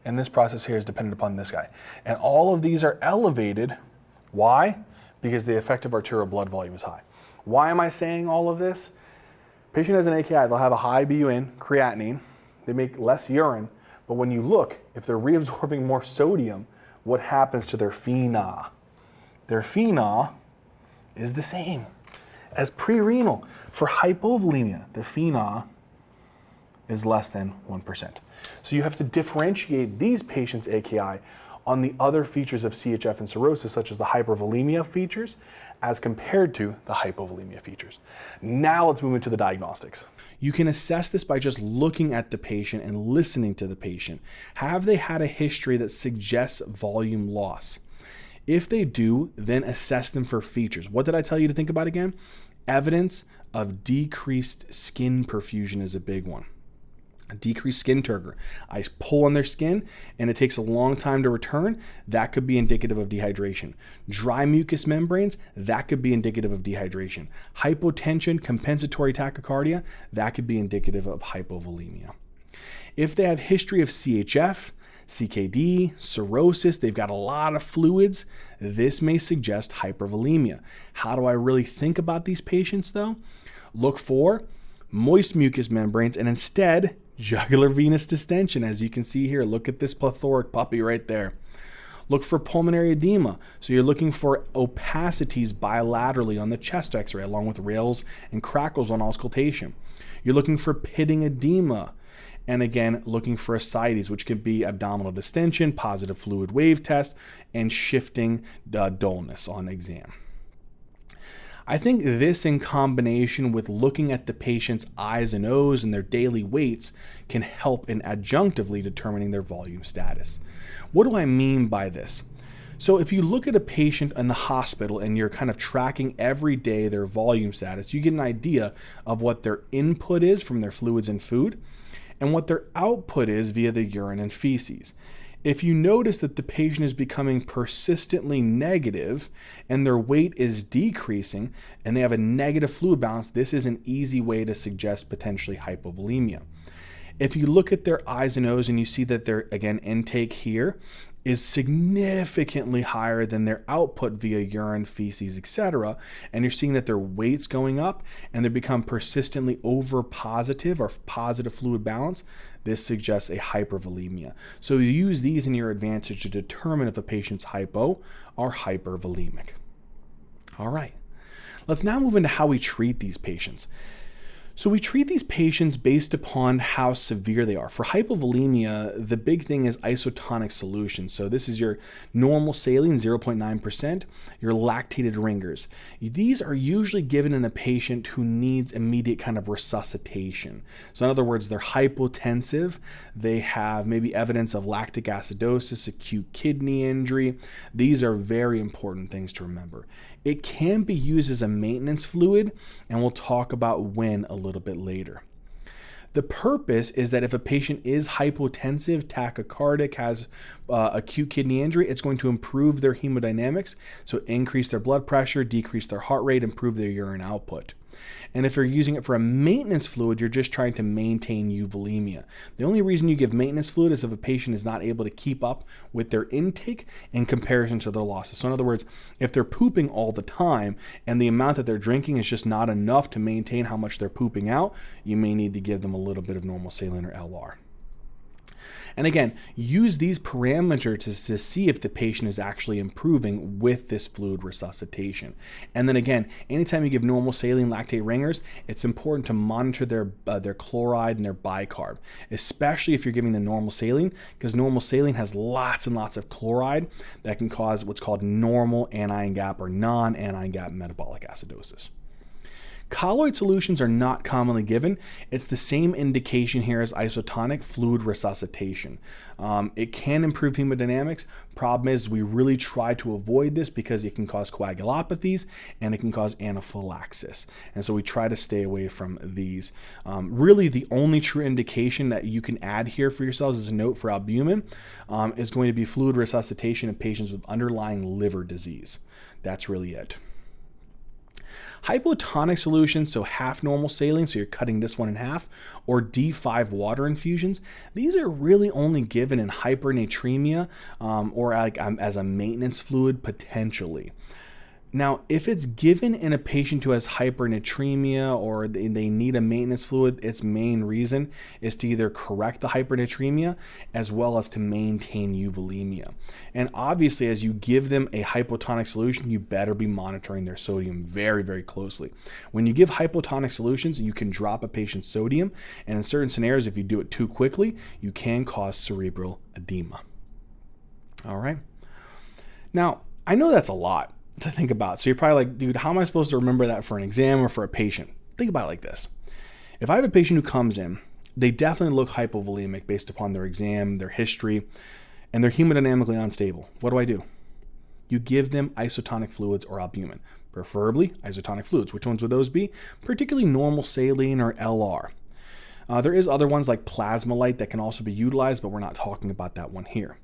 and this process here is dependent upon this guy. And all of these are elevated. Why? Because the effective arterial blood volume is high. Why am I saying all of this? Patient has an AKI, they'll have a high BUN, creatinine, they make less urine, but when you look, if they're reabsorbing more sodium, what happens to their FeNA? Their FeNA is the same as pre-renal. For hypovolemia, the FeNA is less than 1%. So you have to differentiate these patients' AKI on the other features of CHF and cirrhosis, such as the hypervolemia features, as compared to the hypovolemia features. Now let's move into the diagnostics. You can assess this by just looking at the patient and listening to the patient. Have they had a history that suggests volume loss? If they do, then assess them for features. What did I tell you to think about again? Evidence of decreased skin perfusion is a big one. A decreased skin turgor. I pull on their skin and it takes a long time to return. That could be indicative of dehydration. Dry mucous membranes, that could be indicative of dehydration. Hypotension, compensatory tachycardia, that could be indicative of hypovolemia. If they have history of CHF, CKD, cirrhosis, they've got a lot of fluids, this may suggest hypervolemia. How do I really think about these patients though? Look for moist mucous membranes and instead jugular venous distension. As you can see here, look at this plethoric puppy right there. Look for pulmonary edema. So you're looking for opacities bilaterally on the chest x-ray along with rales and crackles on auscultation. You're looking for pitting edema. And again, looking for ascites, which can be abdominal distension, positive fluid wave test, and shifting dullness on exam. I think this in combination with looking at the patient's I's and O's and their daily weights can help in adjunctively determining their volume status. What do I mean by this? So if you look at a patient in the hospital and you're kind of tracking every day their volume status, you get an idea of what their input is from their fluids and food and what their output is via the urine and feces. If you notice that the patient is becoming persistently negative and their weight is decreasing and they have a negative fluid balance, this is an easy way to suggest potentially hypovolemia. If you look at their I's and O's and you see that their, again, intake here is significantly higher than their output via urine, feces, etc., and you're seeing that their weight's going up and they become persistently over positive or positive fluid balance, this suggests a hypervolemia. So you use these in your advantage to determine if a patient's hypo or hypervolemic. All right, let's now move into how we treat these patients. So we treat these patients based upon how severe they are. For hypovolemia, the big thing is isotonic solution. So this is your normal saline, 0.9%, your lactated ringers. These are usually given in a patient who needs immediate kind of resuscitation. So in other words, they're hypotensive. They have maybe evidence of lactic acidosis, acute kidney injury. These are very important things to remember. It can be used as a maintenance fluid, and we'll talk about when a little bit later. The purpose is that if a patient is hypotensive, tachycardic, has acute kidney injury, it's going to improve their hemodynamics, so increase their blood pressure, decrease their heart rate, improve their urine output. And if you're using it for a maintenance fluid, you're just trying to maintain euvolemia. The only reason you give maintenance fluid is if a patient is not able to keep up with their intake in comparison to their losses. So in other words, if they're pooping all the time and the amount that they're drinking is just not enough to maintain how much they're pooping out, you may need to give them a little bit of normal saline or LR. And again, use these parameters to see if the patient is actually improving with this fluid resuscitation. And then again, anytime you give normal saline lactate ringers, it's important to monitor their chloride and their bicarb, especially if you're giving the normal saline, because normal saline has lots and lots of chloride that can cause what's called normal anion gap or non-anion gap metabolic acidosis. Colloid solutions are not commonly given. It's the same indication here as isotonic fluid resuscitation. It can improve hemodynamics. Problem is we really try to avoid this because it can cause coagulopathies and it can cause anaphylaxis. And so we try to stay away from these. Really the only true indication that you can add here for yourselves as a note for albumin is going to be fluid resuscitation in patients with underlying liver disease. That's really it. Hypotonic solutions, so half normal saline, so you're cutting this one in half, or D5 water infusions, these are really only given in hypernatremia or as a maintenance fluid potentially. Now, if it's given in a patient who has hypernatremia or they need a maintenance fluid, its main reason is to either correct the hypernatremia as well as to maintain euvolemia. And obviously, as you give them a hypotonic solution, you better be monitoring their sodium very, very closely. When you give hypotonic solutions, you can drop a patient's sodium, and in certain scenarios, if you do it too quickly, you can cause cerebral edema. All right. Now, I know that's a lot to think about. So you're probably like, dude, how am I supposed to remember that for an exam or for a patient? Think about it like this. If I have a patient who comes in, they definitely look hypovolemic based upon their exam, their history, and they're hemodynamically unstable. What do? You give them isotonic fluids or albumin, preferably isotonic fluids. Which ones would those be? Particularly normal saline or LR. There is other ones like plasmolite that can also be utilized, but we're not talking about that one here.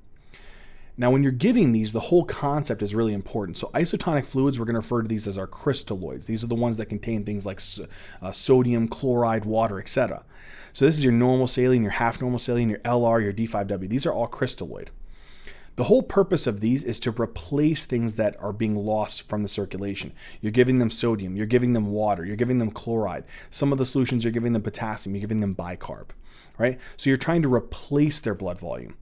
Now, when you're giving these, the whole concept is really important. So isotonic fluids, we're going to refer to these as our crystalloids. These are the ones that contain things like sodium, chloride, water, etc. So this is your normal saline, your half normal saline, your LR, your D5W. These are all crystalloid. The whole purpose of these is to replace things that are being lost from the circulation. You're giving them sodium, you're giving them water, you're giving them chloride. Some of the solutions, you're giving them potassium, you're giving them bicarb, right? So you're trying to replace their blood volume.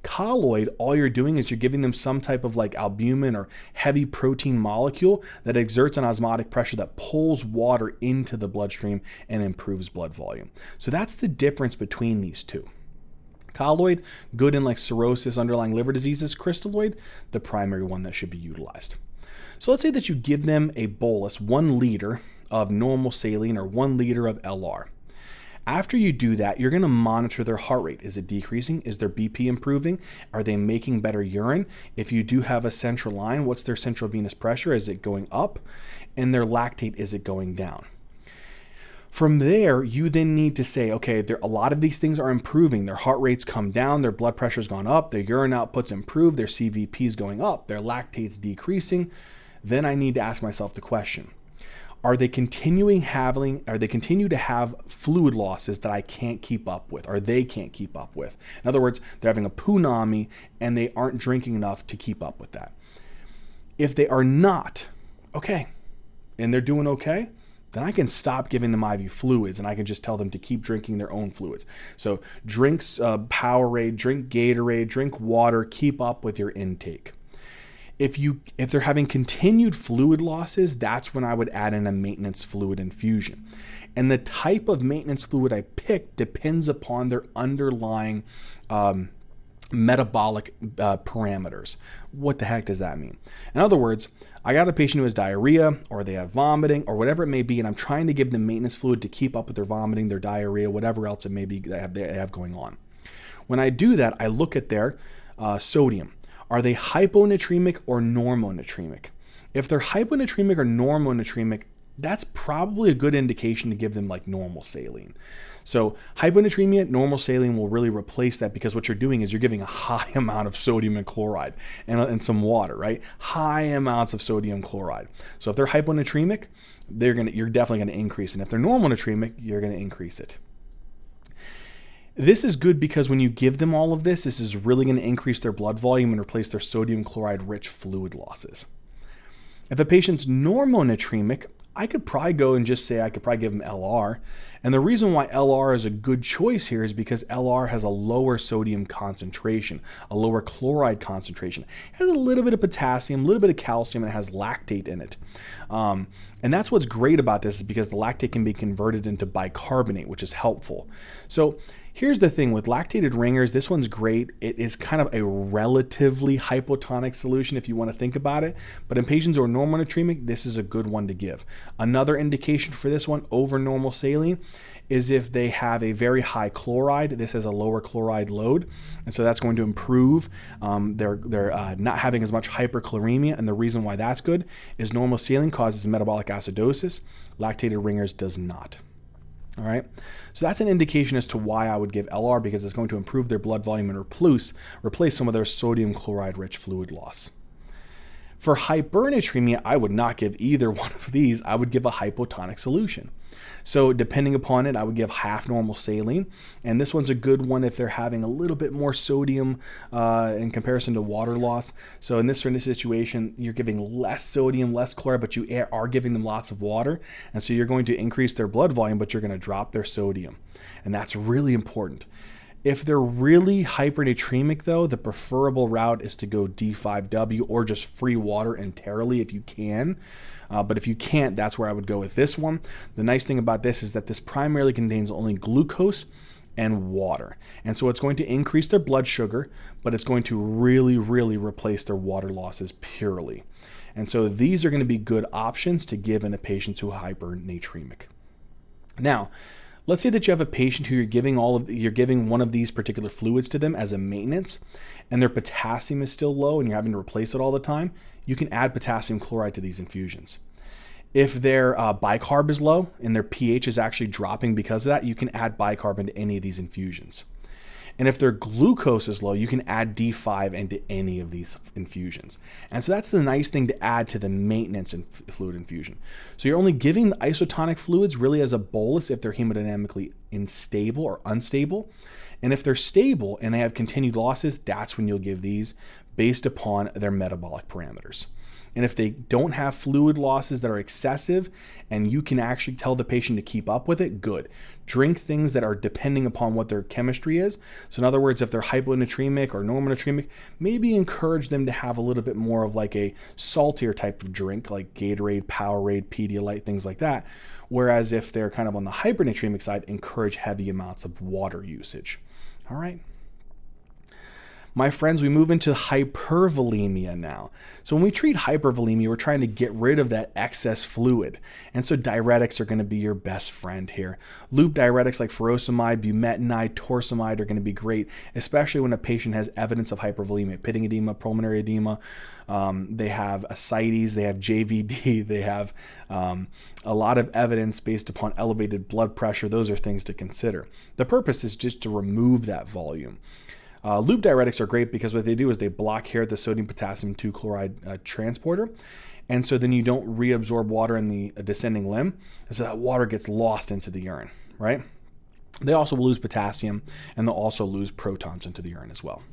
Colloid, all you're doing is you're giving them some type of like albumin or heavy protein molecule that exerts an osmotic pressure that pulls water into the bloodstream and improves blood volume. So that's the difference between these two. Colloid, good in like cirrhosis, underlying liver diseases. Crystalloid, the primary one that should be utilized. So let's say that you give them a bolus, 1 liter of normal saline or 1 liter of LR. After you do that, you're going to monitor their heart rate. Is it decreasing? Is their BP improving? Are they making better urine? If you do have a central line, what's their central venous pressure? Is it going up? And their lactate, is it going down? From there, you then need to say, okay, a lot of these things are improving. Their heart rates come down, their blood pressure's gone up, their urine output's improved, their CVP's going up, their lactate's decreasing. Then I need to ask myself the question, are they continue to have fluid losses that I can't keep up with, or they can't keep up with? In other words, they're having a punami and they aren't drinking enough to keep up with that. If they are not, okay, and they're doing okay, then I can stop giving them IV fluids and I can just tell them to keep drinking their own fluids. So drink Powerade, drink Gatorade, drink water, keep up with your intake. If they're having continued fluid losses, that's when I would add in a maintenance fluid infusion. And the type of maintenance fluid I pick depends upon their underlying metabolic parameters. What the heck does that mean? In other words, I got a patient who has diarrhea or they have vomiting or whatever it may be, and I'm trying to give them maintenance fluid to keep up with their vomiting, their diarrhea, whatever else it may be they have going on. When I do that, I look at their sodium. Are they hyponatremic or normonatremic? If they're hyponatremic or normonatremic, that's probably a good indication to give them like normal saline. So hyponatremia, normal saline will really replace that, because what you're doing is you're giving a high amount of sodium and chloride and some water, right? High amounts of sodium chloride. So if they're hyponatremic, you're definitely going to increase. And if they're normonatremic, you're going to increase it. This is good because when you give them all of this, this is really going to increase their blood volume and replace their sodium chloride rich fluid losses. If a patient's normonatremic, I could probably go and just say I could probably give them LR. And the reason why LR is a good choice here is because LR has a lower sodium concentration, a lower chloride concentration. It has a little bit of potassium, a little bit of calcium, and it has lactate in it. And that's what's great about this, is because the lactate can be converted into bicarbonate, which is helpful. So here's the thing with lactated ringers, this one's great. It is kind of a relatively hypotonic solution if you want to think about it, but in patients who are normonatremic, this is a good one to give. Another indication for this one over normal saline is if they have a very high chloride. This has a lower chloride load, and so that's going to improve they're not having as much hyperchloremia, and the reason why that's good is normal saline causes metabolic acidosis, lactated ringers does not. All right, so that's an indication as to why I would give LR, because it's going to improve their blood volume and replace some of their sodium chloride rich fluid loss. For hypernatremia, I would not give either one of these. I would give a hypotonic solution. So depending upon it, I would give half normal saline. And this one's a good one if they're having a little bit more sodium in comparison to water loss. So in this sort of situation, you're giving less sodium, less chloride, but you are giving them lots of water. And so you're going to increase their blood volume, but you're going to drop their sodium. And that's really important. If they're really hypernatremic, though, the preferable route is to go D5W or just free water entirely if you can. But if you can't, that's where I would go with this one. The nice thing about this is that this primarily contains only glucose and water. And so it's going to increase their blood sugar, but it's going to really, really replace their water losses purely. And so these are going to be good options to give in a patient who are hypernatremic. Now, let's say that you have a patient who you're giving one of these particular fluids to them as a maintenance, and their potassium is still low and you're having to replace it all the time. You can add potassium chloride to these infusions. If their bicarb is low and their pH is actually dropping because of that, you can add bicarb into any of these infusions. And if their glucose is low, you can add D5 into any of these infusions. And so that's the nice thing to add to the maintenance and fluid infusion. So you're only giving the isotonic fluids really as a bolus if they're hemodynamically unstable or unstable. And if they're stable and they have continued losses, that's when you'll give these based upon their metabolic parameters. And if they don't have fluid losses that are excessive and you can actually tell the patient to keep up with it, good. Drink things that are depending upon what their chemistry is. So in other words, if they're hyponatremic or normonatremic, maybe encourage them to have a little bit more of like a saltier type of drink, like Gatorade, Powerade, Pedialyte, things like that. Whereas if they're kind of on the hypernatremic side, encourage heavy amounts of water usage. All right. My friends, we move into hypervolemia now. So when we treat hypervolemia, we're trying to get rid of that excess fluid. And so diuretics are going to be your best friend here. Loop diuretics like furosemide, bumetanide, torsemide are going to be great, especially when a patient has evidence of hypervolemia, pitting edema, pulmonary edema. They have ascites, they have JVD, they have a lot of evidence based upon elevated blood pressure. Those are things to consider. The purpose is just to remove that volume. Loop diuretics are great because what they do is they block here the sodium potassium 2 chloride transporter. And so then you don't reabsorb water in the descending limb. And so that water gets lost into the urine, right? They also will lose potassium and they'll also lose protons into the urine as well.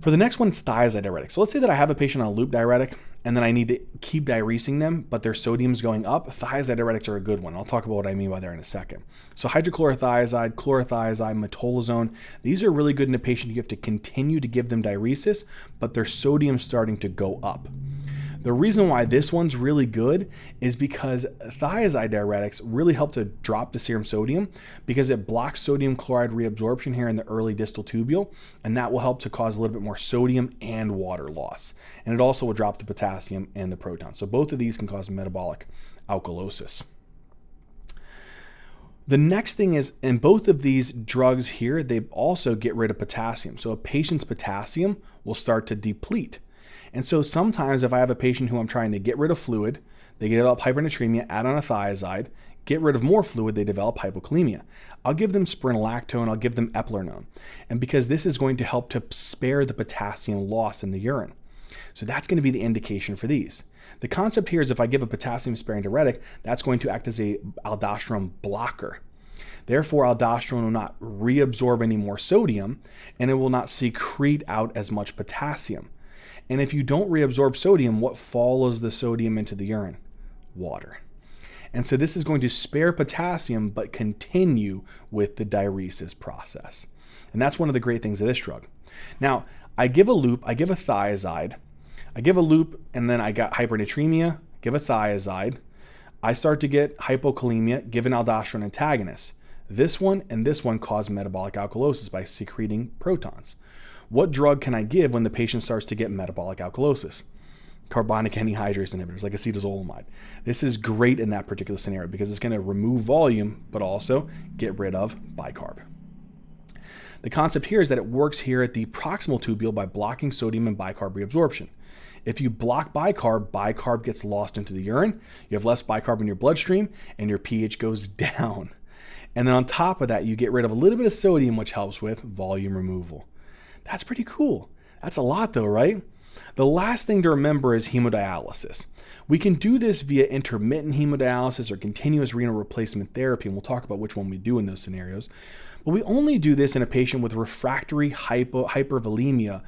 For the next one, it's thiazide diuretics. So let's say that I have a patient on a loop diuretic and then I need to keep diuresing them, but their sodium's going up. Thiazide diuretics are a good one. I'll talk about what I mean by there in a second. So hydrochlorothiazide, chlorothiazide, metolazone, these are really good in a patient. You have to continue to give them diuresis, but their sodium's starting to go up. The reason why this one's really good is because thiazide diuretics really help to drop the serum sodium because it blocks sodium chloride reabsorption here in the early distal tubule, and that will help to cause a little bit more sodium and water loss. And it also will drop the potassium and the protons. So both of these can cause metabolic alkalosis. The next thing is, in both of these drugs here, they also get rid of potassium. So a patient's potassium will start to deplete. And so sometimes if I have a patient who I'm trying to get rid of fluid, they develop hypernatremia, add on a thiazide, get rid of more fluid, they develop hypokalemia. I'll give them spironolactone, I'll give them eplerenone. And because this is going to help to spare the potassium loss in the urine. So that's going to be the indication for these. The concept here is if I give a potassium-sparing diuretic, that's going to act as a aldosterone blocker. Therefore, aldosterone will not reabsorb any more sodium, and it will not secrete out as much potassium. And if you don't reabsorb sodium, what follows the sodium into the urine? Water. And so this is going to spare potassium, but continue with the diuresis process. And that's one of the great things of this drug. Now, I give a loop, I give a thiazide, I give a loop, and then I got hypernatremia, give a thiazide. I start to get hypokalemia, give an aldosterone antagonist. This one and this one cause metabolic alkalosis by secreting protons. What drug can I give when the patient starts to get metabolic alkalosis? Carbonic anhydrase inhibitors like acetazolamide. This is great in that particular scenario because it's going to remove volume, but also get rid of bicarb. The concept here is that it works here at the proximal tubule by blocking sodium and bicarb reabsorption. If you block bicarb, bicarb gets lost into the urine, you have less bicarb in your bloodstream, and your pH goes down. And then on top of that, you get rid of a little bit of sodium, which helps with volume removal. That's pretty cool. That's a lot though, right? The last thing to remember is hemodialysis. We can do this via intermittent hemodialysis or continuous renal replacement therapy, and we'll talk about which one we do in those scenarios. But we only do this in a patient with refractory hypervolemia,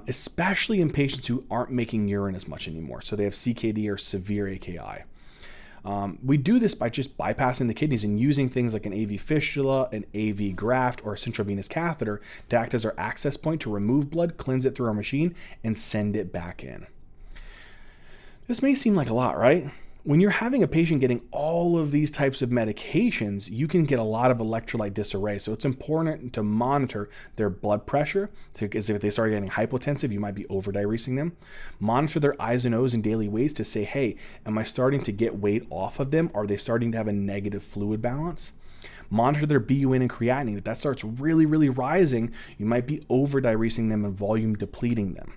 especially in patients who aren't making urine as much anymore. So they have CKD or severe AKI. We do this by just bypassing the kidneys and using things like an AV fistula, an AV graft, or a central venous catheter to act as our access point to remove blood, cleanse it through our machine, and send it back in. This may seem like a lot, right? When you're having a patient getting all of these types of medications, you can get a lot of electrolyte disarray. So it's important to monitor their blood pressure, because if they start getting hypotensive, you might be over-diuresing them. Monitor their I's and O's and daily weights to say, hey, am I starting to get weight off of them? Are they starting to have a negative fluid balance? Monitor their BUN and creatinine. If that starts really, really rising, you might be over-diuresing them and volume depleting them.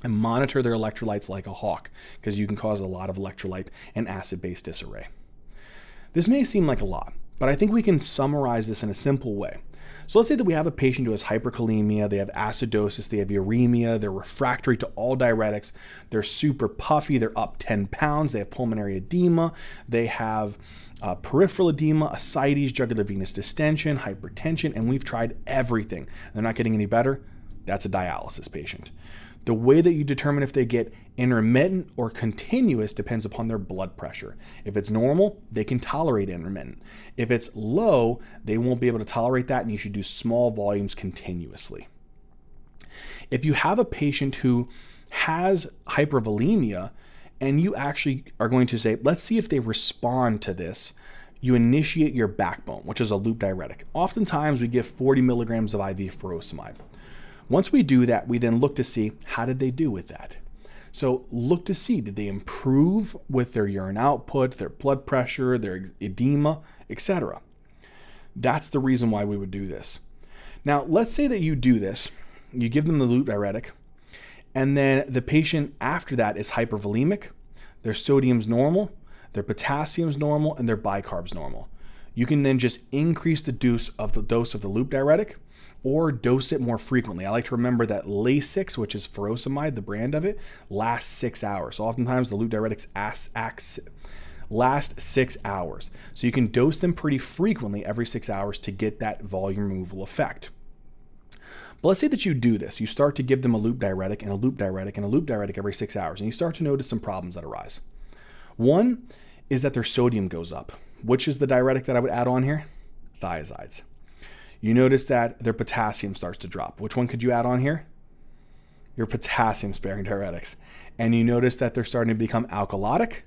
And monitor their electrolytes like a hawk, because you can cause a lot of electrolyte and acid-base disarray. This may seem like a lot, but I think we can summarize this in a simple way. So let's say that we have a patient who has hyperkalemia, they have acidosis, they have uremia, they're refractory to all diuretics, they're super puffy, they're up 10 pounds, they have pulmonary edema, they have peripheral edema, ascites, jugular venous distension, hypertension, and we've tried everything. They're not getting any better. That's a dialysis patient. The way that you determine if they get intermittent or continuous depends upon their blood pressure. If it's normal, they can tolerate intermittent. If it's low, they won't be able to tolerate that, and you should do small volumes continuously. If you have a patient who has hypervolemia and you actually are going to say, let's see if they respond to this, you initiate your backbone, which is a loop diuretic. Oftentimes we give 40 milligrams of IV furosemide. Once we do that, we then look to see how did they do with that. So look to see, did they improve with their urine output, their blood pressure, their edema, etc. That's the reason why we would do this. Now, let's say that you do this, you give them the loop diuretic, and then the patient after that is hypervolemic, their sodium's normal, their potassium's normal, and their bicarb's normal. You can then just increase the dose of the loop diuretic, or dose it more frequently. I like to remember that Lasix, which is furosemide, the brand of it, lasts 6 hours. So oftentimes the loop diuretics last 6 hours. So you can dose them pretty frequently every 6 hours to get that volume removal effect. But let's say that you do this. You start to give them a loop diuretic and a loop diuretic and a loop diuretic every 6 hours, and you start to notice some problems that arise. One is that their sodium goes up. Which is the diuretic that I would add on here? Thiazides. You notice that their potassium starts to drop. Which one could you add on here? Your potassium-sparing diuretics. And you notice that they're starting to become alkalotic.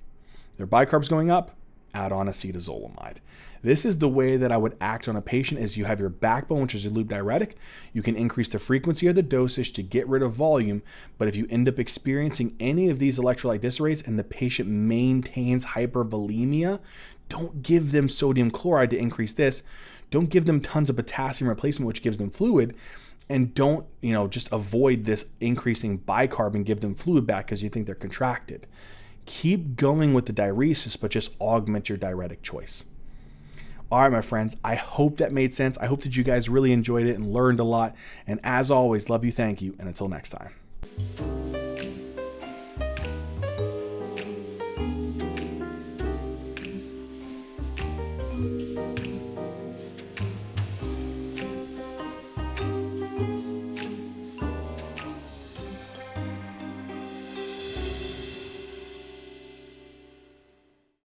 Their bicarb's going up. Add on acetazolamide. This is the way that I would act on a patient is you have your backbone, which is your loop diuretic. You can increase the frequency of the dosage to get rid of volume. But if you end up experiencing any of these electrolyte disarrays and the patient maintains hypervolemia, don't give them sodium chloride to increase this. Don't give them tons of potassium replacement, which gives them fluid. And don't, just avoid this increasing bicarb and give them fluid back because you think they're contracted. Keep going with the diuresis, but just augment your diuretic choice. All right, my friends, I hope that made sense. I hope that you guys really enjoyed it and learned a lot. And as always, love you, thank you, and until next time.